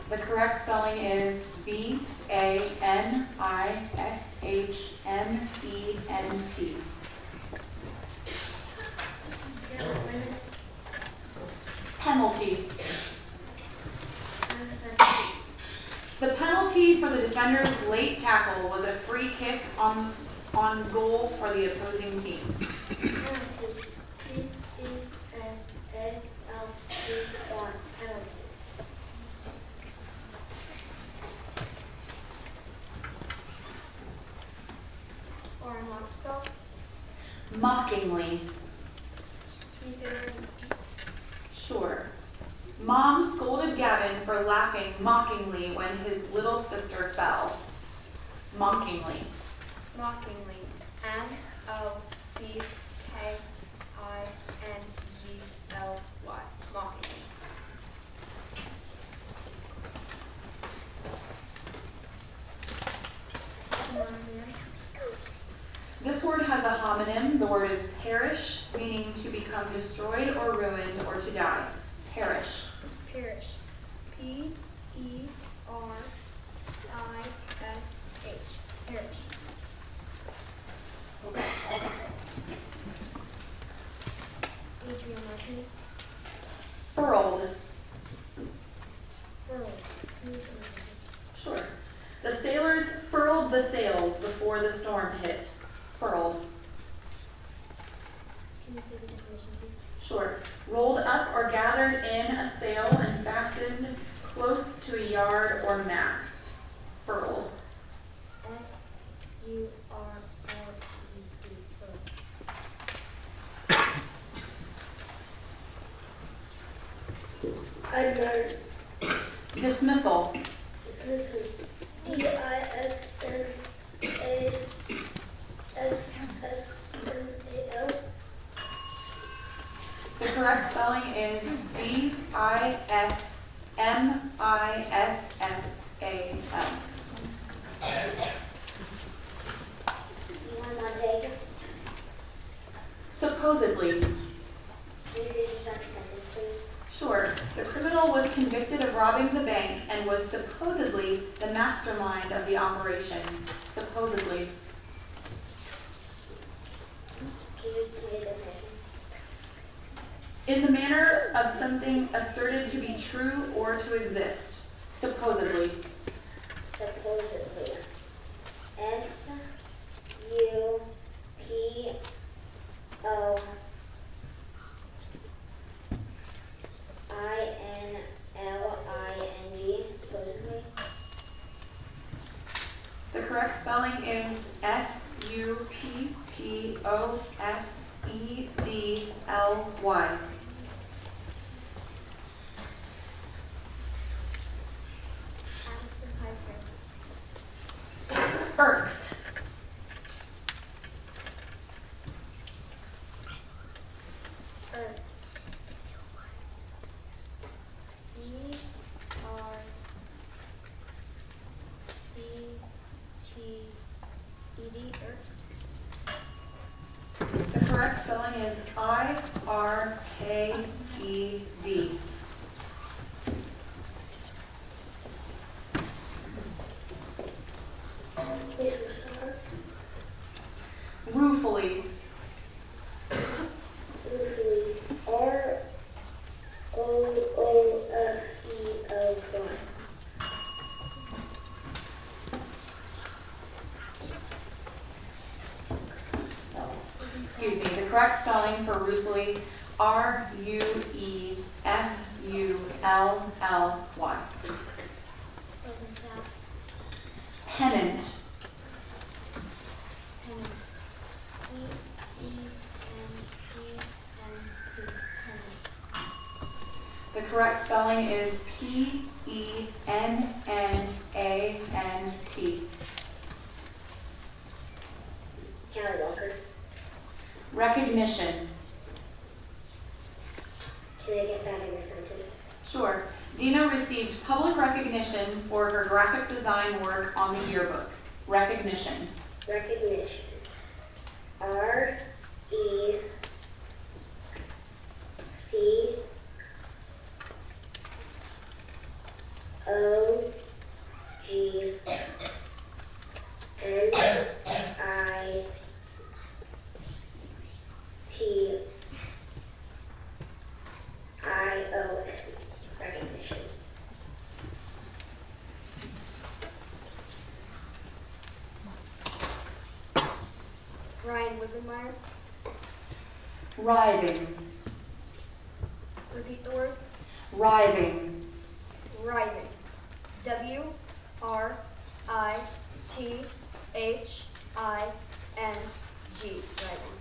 The correct spelling is B R-A-N-I-S-H-M-E-N-T. Penalty. The penalty for the defender's late tackle was a free kick on goal for the opposing team. Or a mock spell. Mockingly. Can you say the word? Sure. Mom scolded Gavin for laughing mockingly when his little sister fell. Mockingly. Mockingly. M-O-C-K-I-N-G-L-Y. Mockingly. This word has a homonym. The word is perish, meaning to become destroyed or ruined or to die. Perish. Perish. P-E-R-I-S-H. Perish. Adrian Martin. Furled. Furled. Sure. The sailors furled the sails before the storm hit. Furled. Can you say the definition, please? Sure. Rolled up or gathered in a sail and fastened close to a yard or mast. Furled. F-U-R-L-E-D. Furled. Unmarried. Dismissal. Dismissal. D-I-S-M-A-S-S-M-A-L. The correct spelling is D-I-S-M-I-S-S-A-L. You want my take? Supposedly. Can you read your second sentence, please? Sure. The criminal was convicted of robbing the bank and was supposedly the mastermind of the operation. Supposedly. Can you tell me the definition? In the manner of something asserted to be true or to exist. Supposedly. Supposedly. S-U-P-O-I-N-L-I-N-G. Supposedly. The correct spelling is S-U-P-P-O-S-E-D-L-Y. Allison Piper. Irked. Earth. E-R-C-T-E-D. Earth. The correct spelling is I-R-K-E-D. Please restart. Ruefully. Ruefully. R-O-O-F-E-L-Y. Excuse me. The correct spelling for ruefully, R-U-E-F-U-L-L-Y. Urban South. Pennant. Pennant. E-E-N-E-N-T. Pennant. The correct spelling is P-E-N-N-A-N-T. Callie Walker. Recognition. Can I get that in your sentence? Sure. Dina received public recognition for her graphic design work on the yearbook. Recognition. Recognition. R E C O G Writhing. Repeat the word. Writhing. Writhing. W-R-I-T-H-I-N-G. Writhing.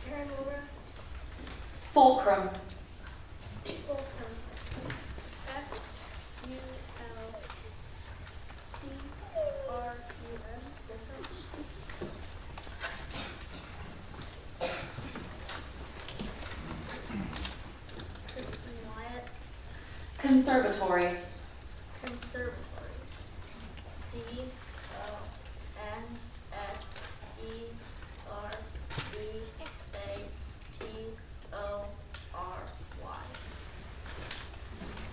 Karen Laura. Fulcrum. Fulcrum. F-U-L-C-R-U-M. Fulcrum. Kristen Wyatt. Conservatory. Conservatory. C-O-N-S-E-R-V-A-T-O-R-Y.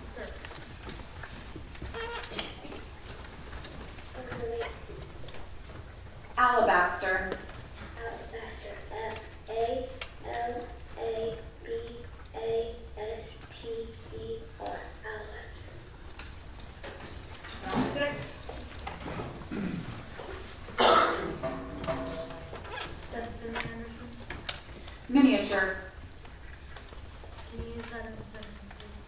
Conservatory. Alabaster. Alabaster. F-A-L-A-B-A-S-T-E-R. Alabaster. Round 6. Dustin Anderson. Miniature. Can you use that in a sentence, please?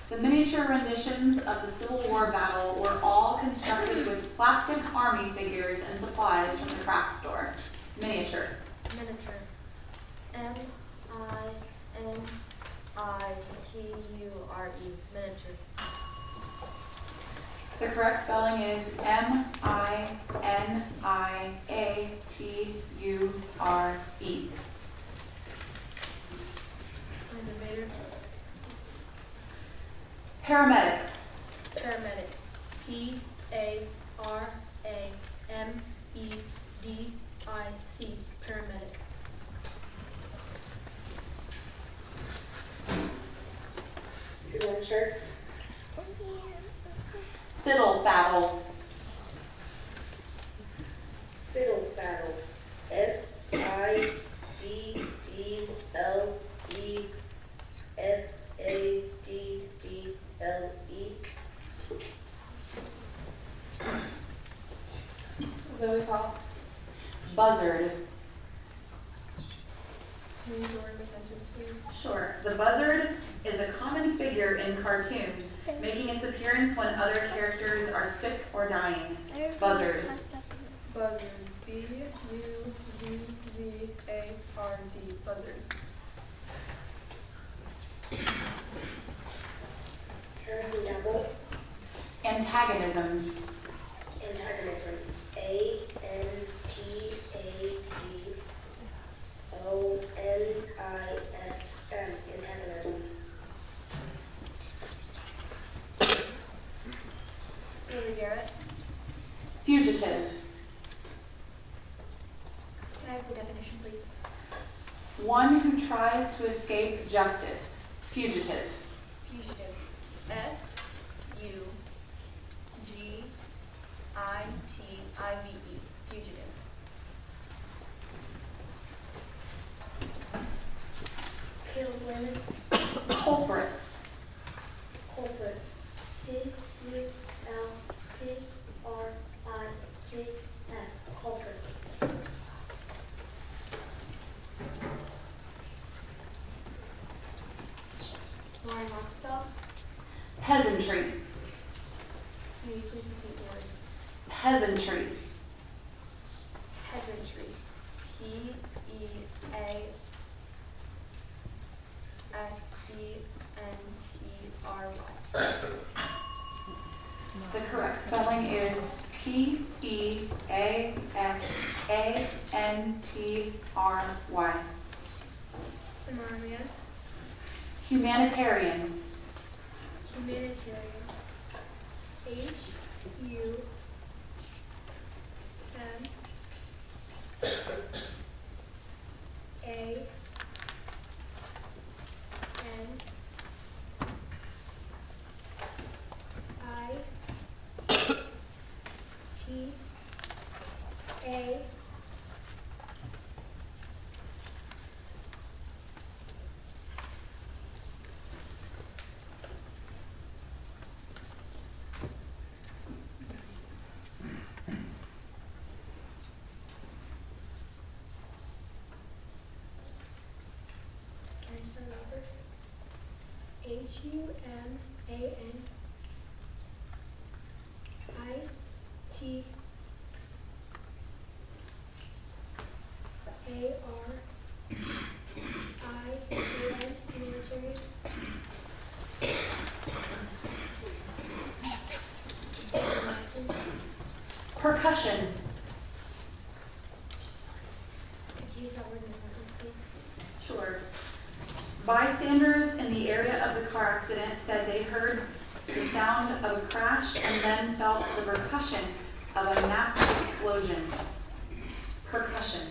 The miniature renditions of the Civil War battle were all constructed with plastic army figures and supplies from the craft store. Miniature. Miniature. M-I-N-I-T-U-R-E. Miniature. The correct spelling is M-I-N-I-A-T-U-R-E. Linda Bader. Paramedic. Paramedic. P-A-R-A-M-E-D-I-C. Paramedic. Dancer. Fiddle faddle. Fiddle faddle. F-I-D-D-L-E-F-A-D-D-L-E. Zoe Cox. Buzzard. Can you use the word in the sentence, please? Sure. The buzzard is a common figure in cartoons, making its appearance when other characters are sick or dying. Buzzard. Buzzard. B-U-Z-Z-A-R-D. Buzzard. Harrison Double. Antagonism. Antagonism. A-N-T-A-G-O-N-I-S-M. Antagonism. Lily Garrett. Fugitive. Can I have the definition, please? One who tries to escape justice. Fugitive. Fugitive. F-U-G-I-T-I-V-E. Fugitive. Caleb Lemon. Culprits. Culprits. C-U-L-P-R-I-T-S. Culprit. Lauren Rockefeller. Peasantry. Can you please repeat the word? Peasantry. Peasantry. P-E-A-S-E-N-T-R-Y. The correct spelling is P-E-A-S-A-N-T-R-Y. Samara Man. Humanitarian. Humanitarian. H-U-M-A-N-I-T-A. Military. Percussion. Could you use that word in a sentence, please? Sure. Bystanders in the area of the car accident said they heard the sound of a crash and then felt the percussion of a massive explosion. Percussion. Percussion.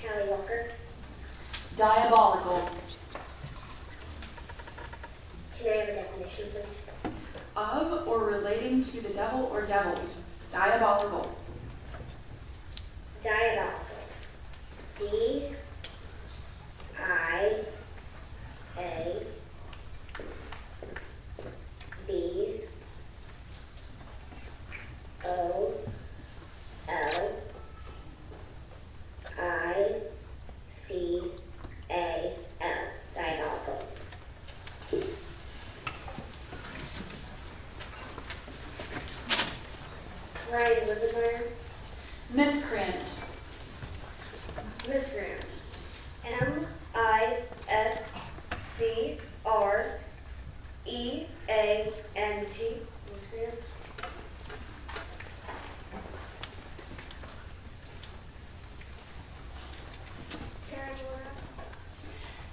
Callie Walker. Diabolical. Can I have a definition, please? Of or relating to the devil or devils. Diabolical. Diabolical. D-I-A-B-O-L-I-C-A-L. Diabolical. Ryan Wittenmeyer. Miscreant. Miscreant. M-I-S-C-R-E-A-N-T. Miscreant.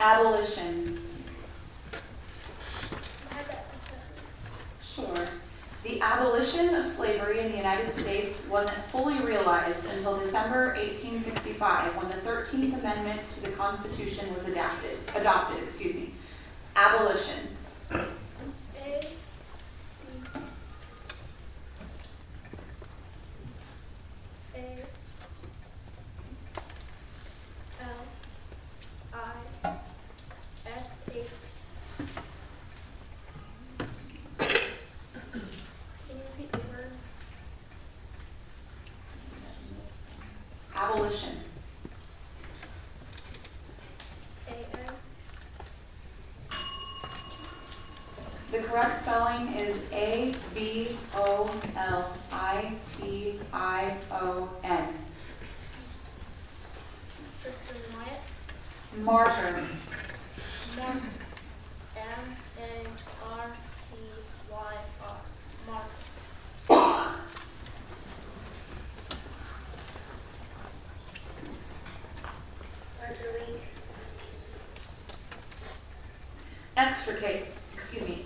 Abolition. Sure. The abolition of slavery in the United States wasn't fully realized until December 1865 when the 13th Amendment to the Constitution was adopted. Abolition. Abolition. The correct spelling is A-B-O-L-I-T-I-O-N. Martyr. M-A-R-T-Y-R. Mark.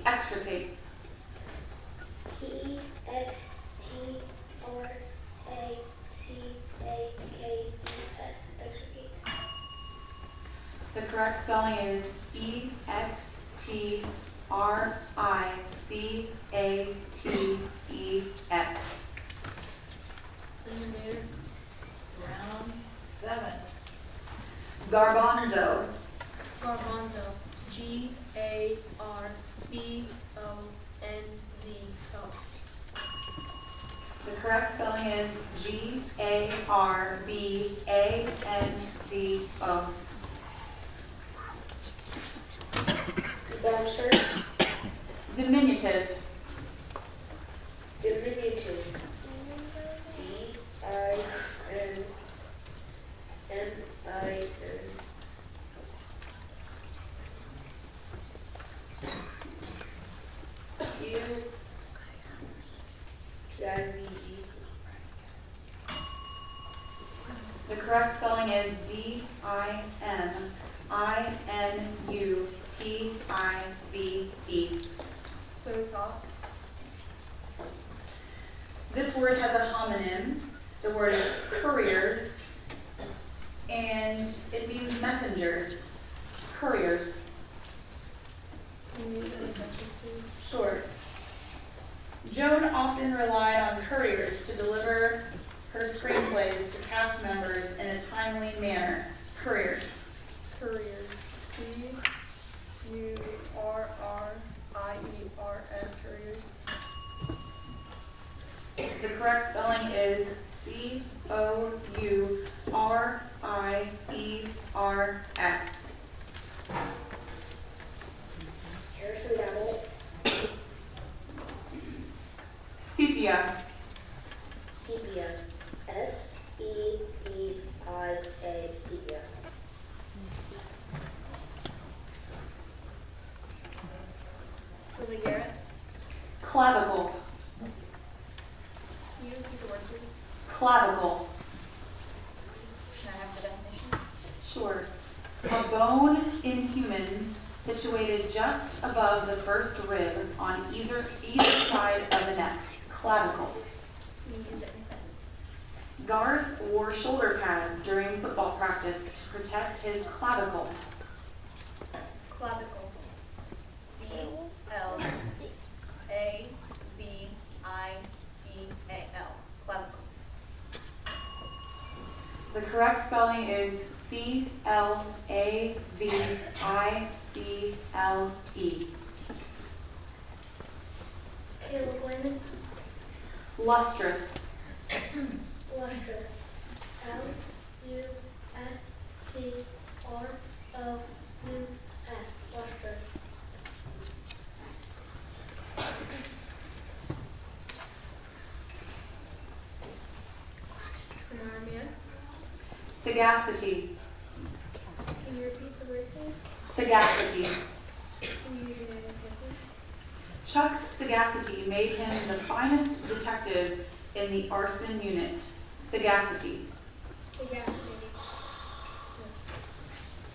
Extricates. E-X-T-R-A-C-A-K-E-S. Extricate. The correct spelling is E-X-T-R-I-C-A-T-E-S. Eliminator. Round 7. Garbanzo. Garbanzo. G-A-R-B-O-N-Z-O. The correct spelling is G-A-R-B-A-N-Z-O. Bouncer. Diminutive. Diminutive. D-I-N-M-I-N. U-T-I-V-E. The correct spelling is D-I-M-I-N-U-T-I-V-E. Zoe Fox. This word has a homonym. The word is couriers, and it means messengers. Couriers. Sure. Joan often relied on couriers to deliver her screenplays to cast members in a timely manner. Couriers. Courier. C-U The correct spelling is Couriers. Harrison Dabble. Sepia. Sepia. S-E-E-I-A. Sepia. Lily Garrett. Clavicle. Can you repeat the words, please? Clavicle. Can I have the definition? Sure. A bone in humans situated just above the first rib on either side of the neck. Clavicle. Can you use it in a sentence? Garth wore shoulder pads during football practice to protect his clavicle. Clavicle. C-L-A-V-I-C-A-L. Clavicle. The correct spelling is C-L-A-V-I-C-L-E. Caleb Wyman. Lustrous. Lustrous. L-U-S-T-R-O-U-S. Lustrous. Sinarmia. Sagacity. Can you repeat the word, please? Sagacity. Can you use it in a sentence? Chuck's sagacity made him the finest detective in the arson unit. Sagacity. Sagacity.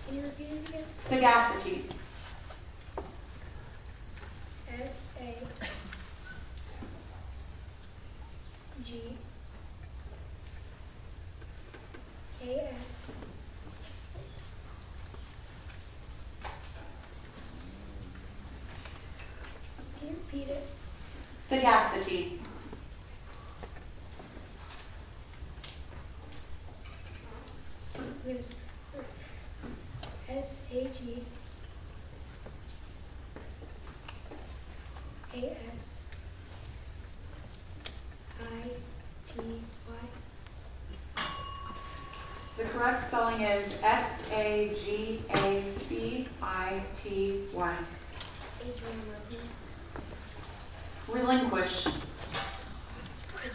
Can you repeat it again? Sagacity. S-A-G-A-S. Can you repeat it? Sagacity. S-A-G-A-S-I-T-Y. The correct spelling is S-A-G-A-C-I-T-Y. Adrian Martin. Relinquish. Could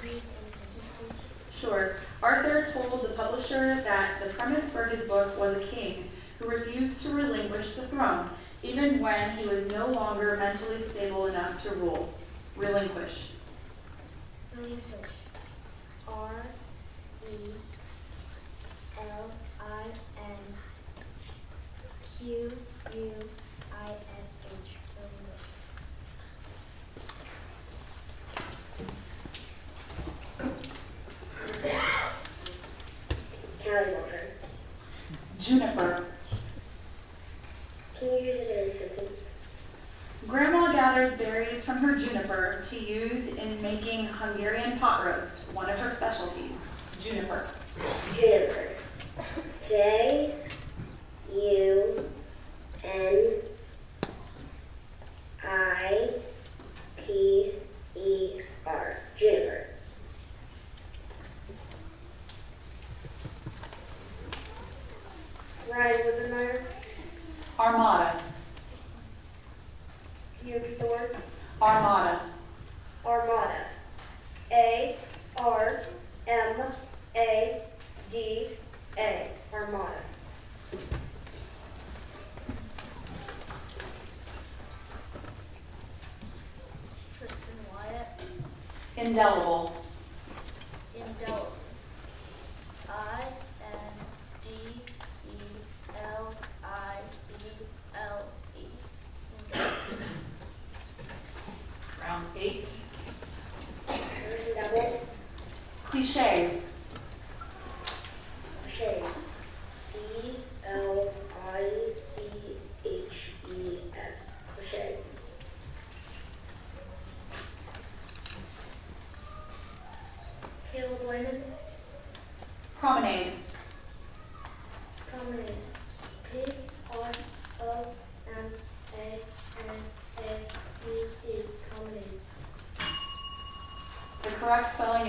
you use it in a sentence, please? Sure. Arthur told the publisher that the premise for his book was a king who refused to relinquish the throne, even when he was no longer mentally stable enough to rule. Relinquish. Relinquish. R-E-L-I-N-Q-U-I-S-H. Relinquish. Callie Walker. Juniper. Can you use it in a sentence? Grandma gathers berries from her juniper to use in making Hungarian pot roast, one of her specialties. Juniper. Juniper. J-U-N-I-P-E-R. Juniper. Ryan Wittenmeyer. Armada. Can you repeat the word? Armada. Armada. A-R-M-A-D-A. Armada. Tristan Wyatt. Indelible. Indelible. I-N-D-E-L-I-B-L-E. Indelible. Round 8. Harrison Double. Cliches. Cliches. C-L-I-C-H-E-S. Cliches. Caleb Wyman. Promenade. Promenade. P-R-O-M-A-N-A-D-E. Promenade. The correct spelling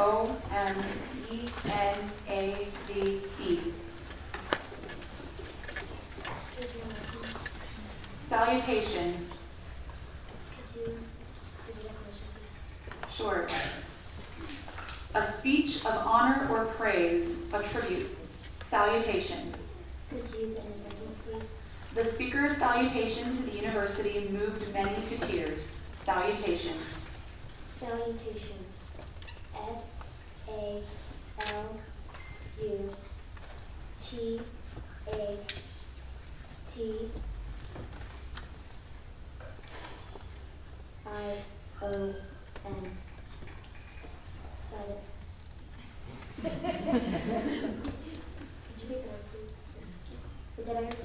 G-O-M-E-N-A-Z-E. Salutation. Could you do the definition, please? Sure. A speech of honor or praise, a tribute. Salutation. Could you use it in a sentence, please? The speaker's salutation to the university moved many to tears. Salutation. Salutation. S-A-L-U-T-A-I-O-N. Got it. Could you read the word, please? Did I finish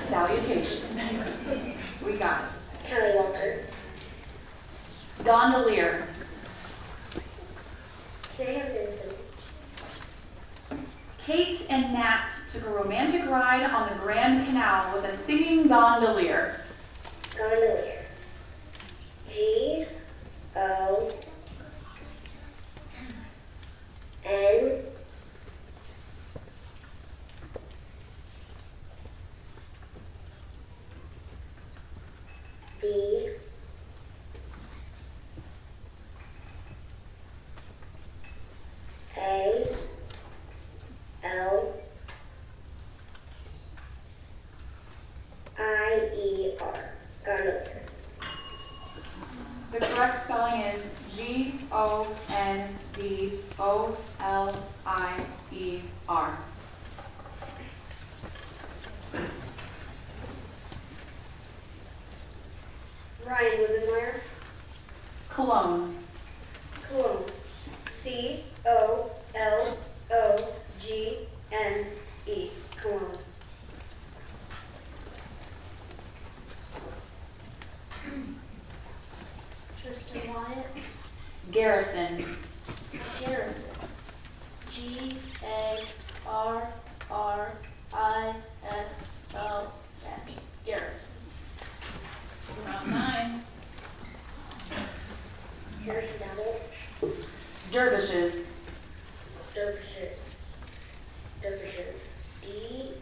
Salutation. We got it. Kelly Walker. Gondolier. Can I have this sentence? Kate and Nat took a romantic ride on the Grand Canal with a singing gondolier. Gondolier. G-O-N-D-A-L-I-E-R. Gondolier. The correct spelling is G-O-N-D-O-L-I-E-R. Ryan Wibbenmeyer. Cologne. Cologne. C-O-L-O-G-N-E. Cologne. Tristan Wyatt. Garrison. Garrison. G-A-R-R-I-S-O-N. Garrison. Round 9. Harrison Dabble. Dervishes. Dervishes. Dervishes. D-E-R-V-I-S-H-E-S.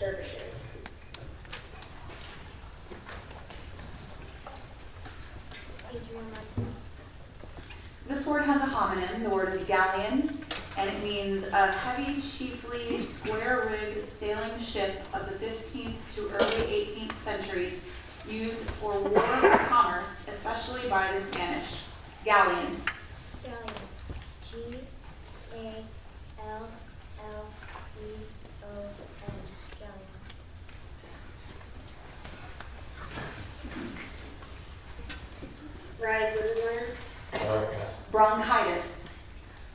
Dervishes. This word has a homonym. The word is galleon, and it means a heavy, chiefly square-rigged sailing ship of the 15th to early 18th centuries used for war or commerce, especially by the Spanish. Galleon. Galleon. G-A-L-L-E-O-N. Galleon. Ryan Wibbenmeyer. Bronchitis.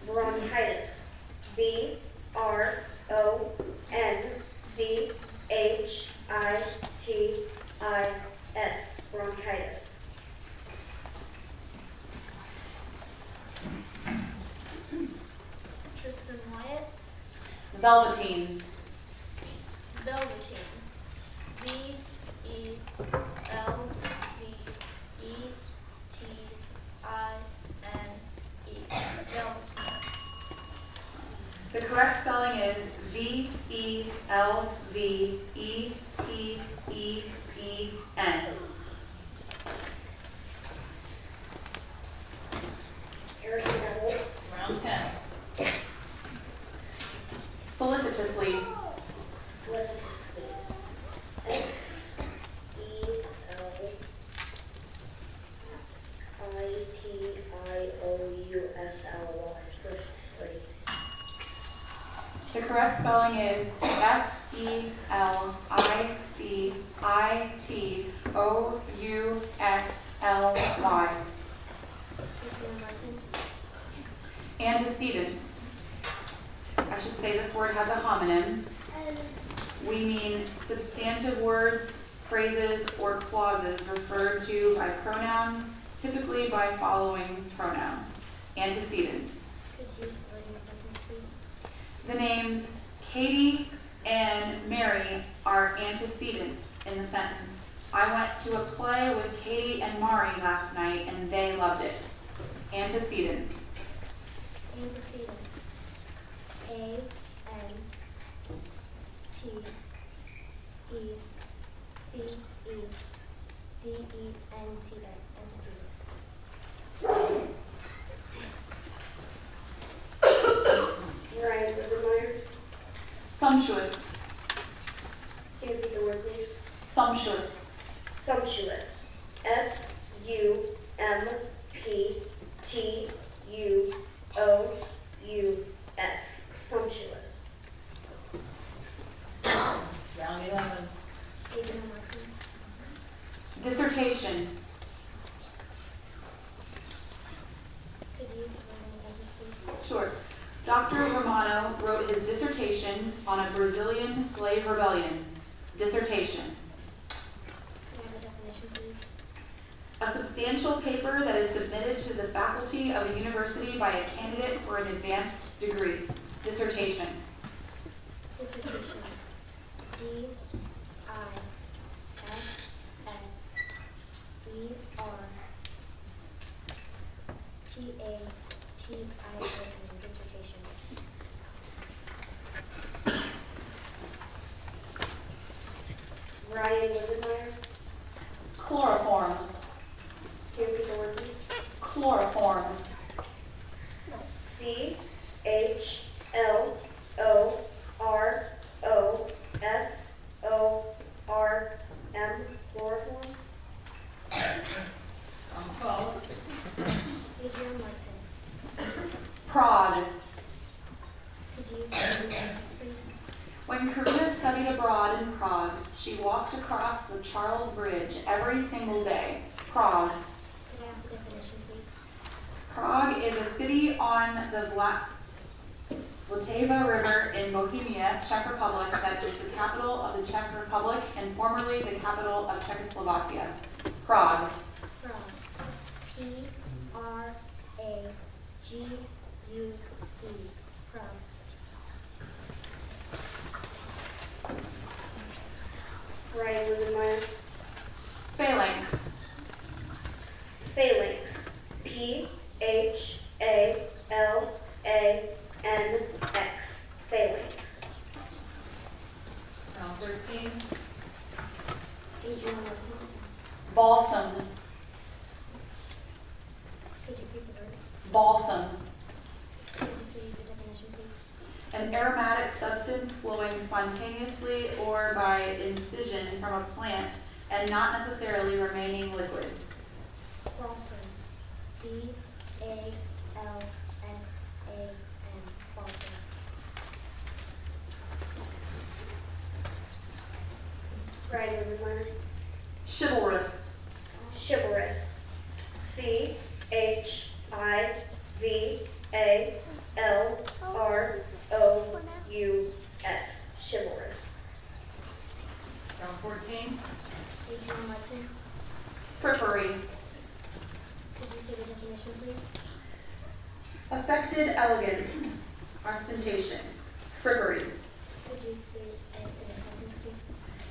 Bronchitis. B-R-O-N-C-H-I-T-I-S. Bronchitis. Tristan Wyatt. Velveteen. Velveteen. V-E-L-V-E-T-I-N-E. Velveteen. The correct spelling is V-E-L-V-E-T-E-E-N. Harrison Dabble. Round 10. Felicitously. Felicitously. F-E-L-I-T-I-O-U-S-L-Y. Felicitously. The correct spelling is F-E-L-I-C-I-T-O-U-S-L-Y. Antecedents. I should say this word has a homonym. We mean substantive words, phrases, or clauses referred to by pronouns, typically by following pronouns. Antecedents. Could you use the word in a sentence, please? The names Katie and Mary are antecedents in the sentence. I went to a play with Katie and Mari last night and they loved it. Antecedents. Antecedents. A-N-T-E-C-E-D-E-N-T-S. Antecedents. Ryan Livermeyer. Sumptuous. Can you repeat the word, please? Sumptuous. Sumptuous. S-U-M-P-T-U-O-U-S. Sumptuous. Round 11. Stephen Martin. Dissertation. Could you use the word in a sentence, please? Sure. Dr. Romano wrote his dissertation on a Brazilian slave rebellion. Dissertation. Can I have a definition, please? A substantial paper that is submitted to the faculty of a university by a candidate for an advanced degree. Dissertation. Dissertation. D-I-S-S-E-R-T-A-T-I-O-N. Dissertation. Ryan Livermeyer. Chloroform. Can you repeat the word, please? Chloroform. C-H-L-O-R-O-F-O-R-M. Chloroform. Round 12. Adrian Martin. Prod. Could you use the word in a sentence, please? When Karina studied abroad in Prague, she walked across the Charles Bridge every single day. Prague. Could I have the definition, please? Prague is a city on the Vltava River in Bohemia, Czech Republic, that is the capital of the Czech Republic and formerly the capital of Czechoslovakia. Prague. Prague. P-R-A-G-U-E. Prague. Ryan Livermeyer. Phalanx. Phalanx. P-H-A-L-A-N-X. Phalanx. Round 13. Adrian Martin. Balsam. Could you repeat the word? Balsam. Could you say the definition, please? An aromatic substance flowing spontaneously or by incision from a plant and not necessarily remaining liquid. Balsam. B-A-L-S-A-M. Balsam. Ryan Livermeyer. Chivalrous. Chivalrous. C-H-I-V-A-L-R-O-U-S. Chivalrous. Round 14. Adrian Martin. Frippery. Could you say the definition, please? Affected elegance. Ostentation. Frippery. Could you say it in a sentence, please?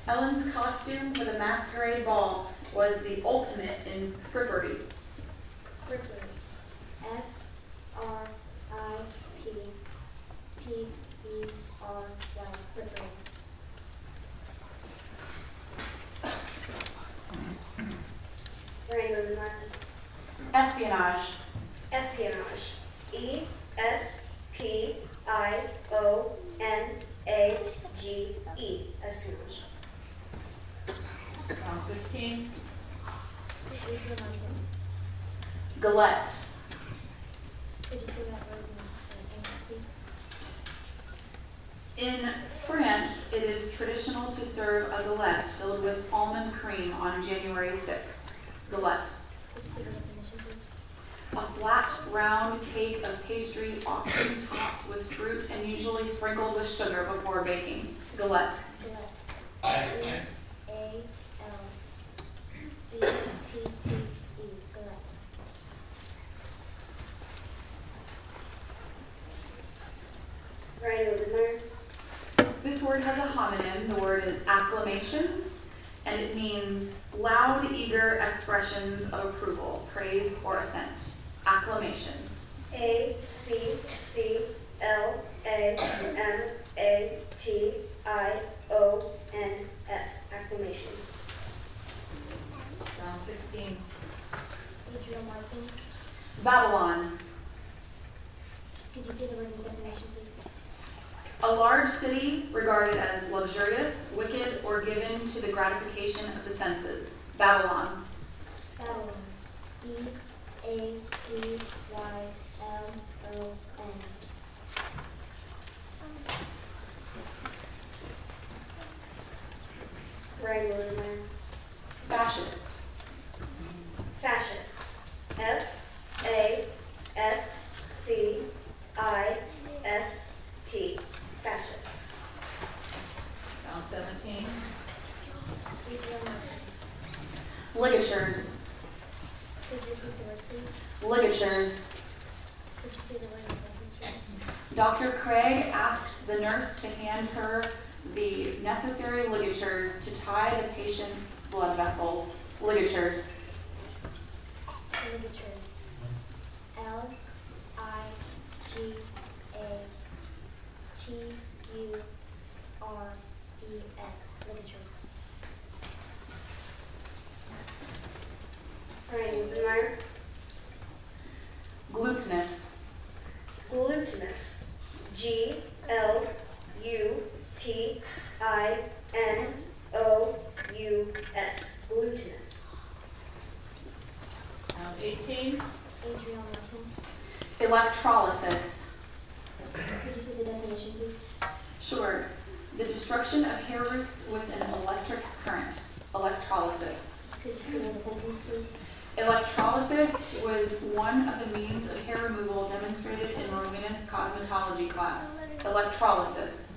Ellen's costume for the masquerade ball was the ultimate in frippery. Frippery. F-R-I-P-P-E-R-Y. Frippery. Ryan Livermeyer. Espionage. Espionage. E-S-P-I-O-N-A-G-E. Espionage. Round 15. Adrian Martin. Galette. Could you say that word in a sentence, please? In France, it is traditional to serve a galette filled with almond cream on January 6th. Galette. Could you say the definition, please? A flat, round cake of pastry often topped with fruit and usually sprinkled with sugar before baking. Galette. Galette. G-A-L-E-T-T-E. Galette. Ryan Livermeyer. word has a homonym. The word is acclamations, and it means loud, eager expressions of approval, praise, or assent. Acclamations. ACCLAMATIONS. Acclamations. Round 16. Adriel Martin. Babylon. Could you say the word in definition, please? A large city regarded as luxurious, wicked, or given to the gratification of the senses. Babylon. Babylon. BABYLON. Ryan Williams. Fascist. Fascist. FASCIST. Fascist. Round 17. Adriel Martin. Ligatures. Could you repeat the word, please? Ligatures. Could you say the word in a sentence, please? Dr. Craig asked the nurse to hand her the necessary ligatures to tie the patient's blood vessels. Ligatures. Ligatures. LIGATURES. Ligatures. Ryan Ubenmeyer. Glutinous. Glutinous. GLUTINOUS. Glutinous. Round 18. Adriel Martin. Electrolysis. Could you say the definition, please? Sure. The destruction of hair roots with an electric current. Electrolysis. Could you say it in a sentence, please? Electrolysis was one of the means of hair removal demonstrated in Rowena's cosmetology class. Electrolysis.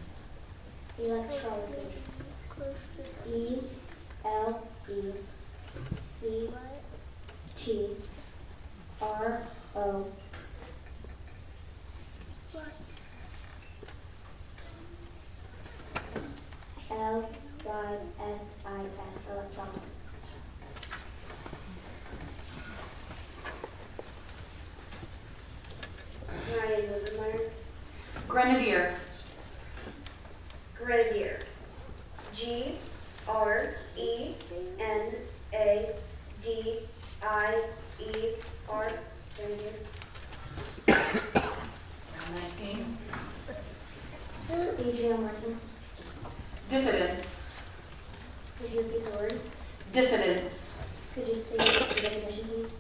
Electrolysis. ELECTRO. LYSIS. Electrolysis. Ryan Ubenmeyer. Grenadier. Grenadier. GRENADIER. Grenadier. Round 19. Adriel Martin. Diffidence. Could you repeat the word? Diffidence. Could you state the definition, please?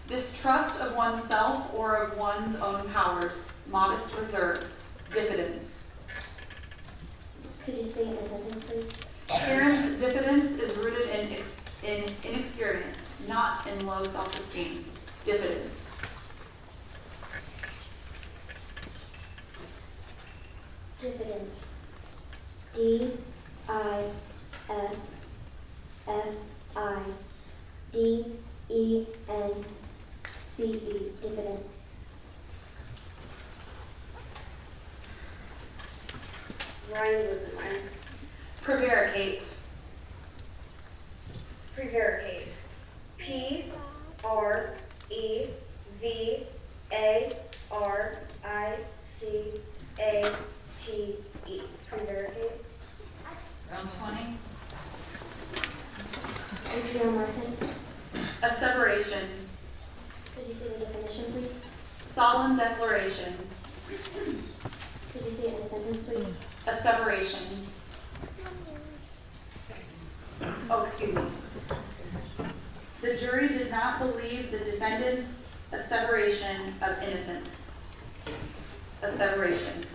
Distrust of oneself or of one's own powers. Modest reserve. Diffidence. Could you state in a sentence, please? Karen's diffidence is rooted in inexperience, not in low self-esteem. Diffidence. Diffidence. DIFFIDENCE. Diffidence. Ryan Ubenmeyer. Prevaricate. Prevaricate. PREVARICATE. Prevaricate. Round 20. Adriel Martin. Asseveration. Could you say the definition, please? Solemn declaration. Could you say it in a sentence, please? Asseveration. Oh, excuse me. The jury did not believe the defendant's asseveration of innocence. Asseveration.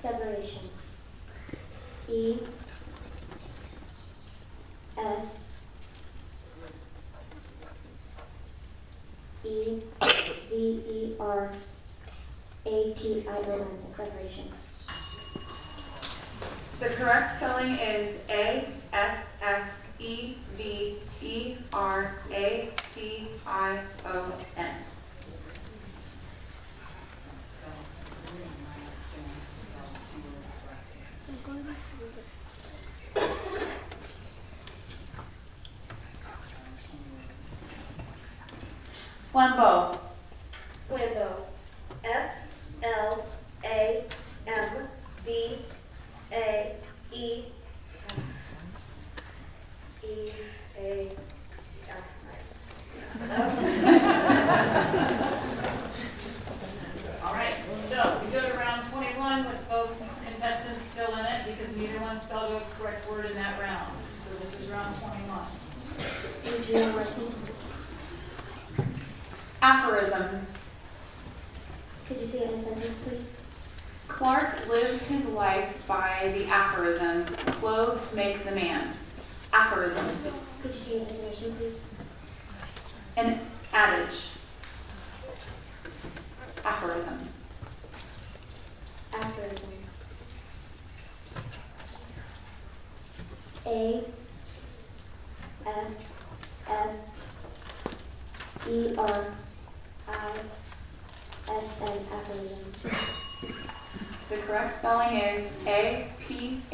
Asseveration. ESSEVERATION. The correct spelling is Asseveration. Flambeau. Flambeau. Flambeau. All right, so we go to round 21 with both contestants still in it because neither one spelled out the correct word in that round. So this is round 21. Aphorism. Could you say it in a sentence, please? Clark lives his life by the aphorism, clothes make the man. Aphorism. Could you say a definition, please? An adage. Aphorism. Aphorism. AFFERISM. Aphorism. The correct spelling is APHORISM.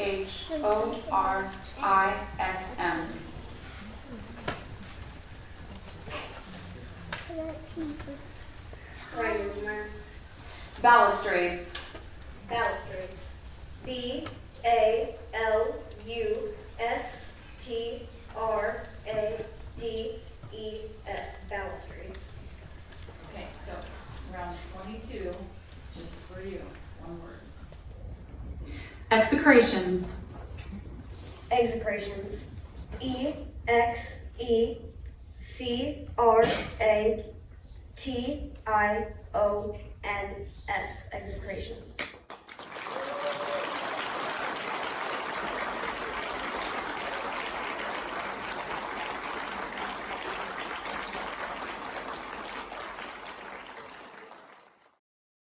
Ryan Rumor. Balustrades. Balustrades. BALUSTRADES. Balustrades. Okay, so round 22, just for you, one word. Execrations. Execrations. EXECRATIONS. Execrations.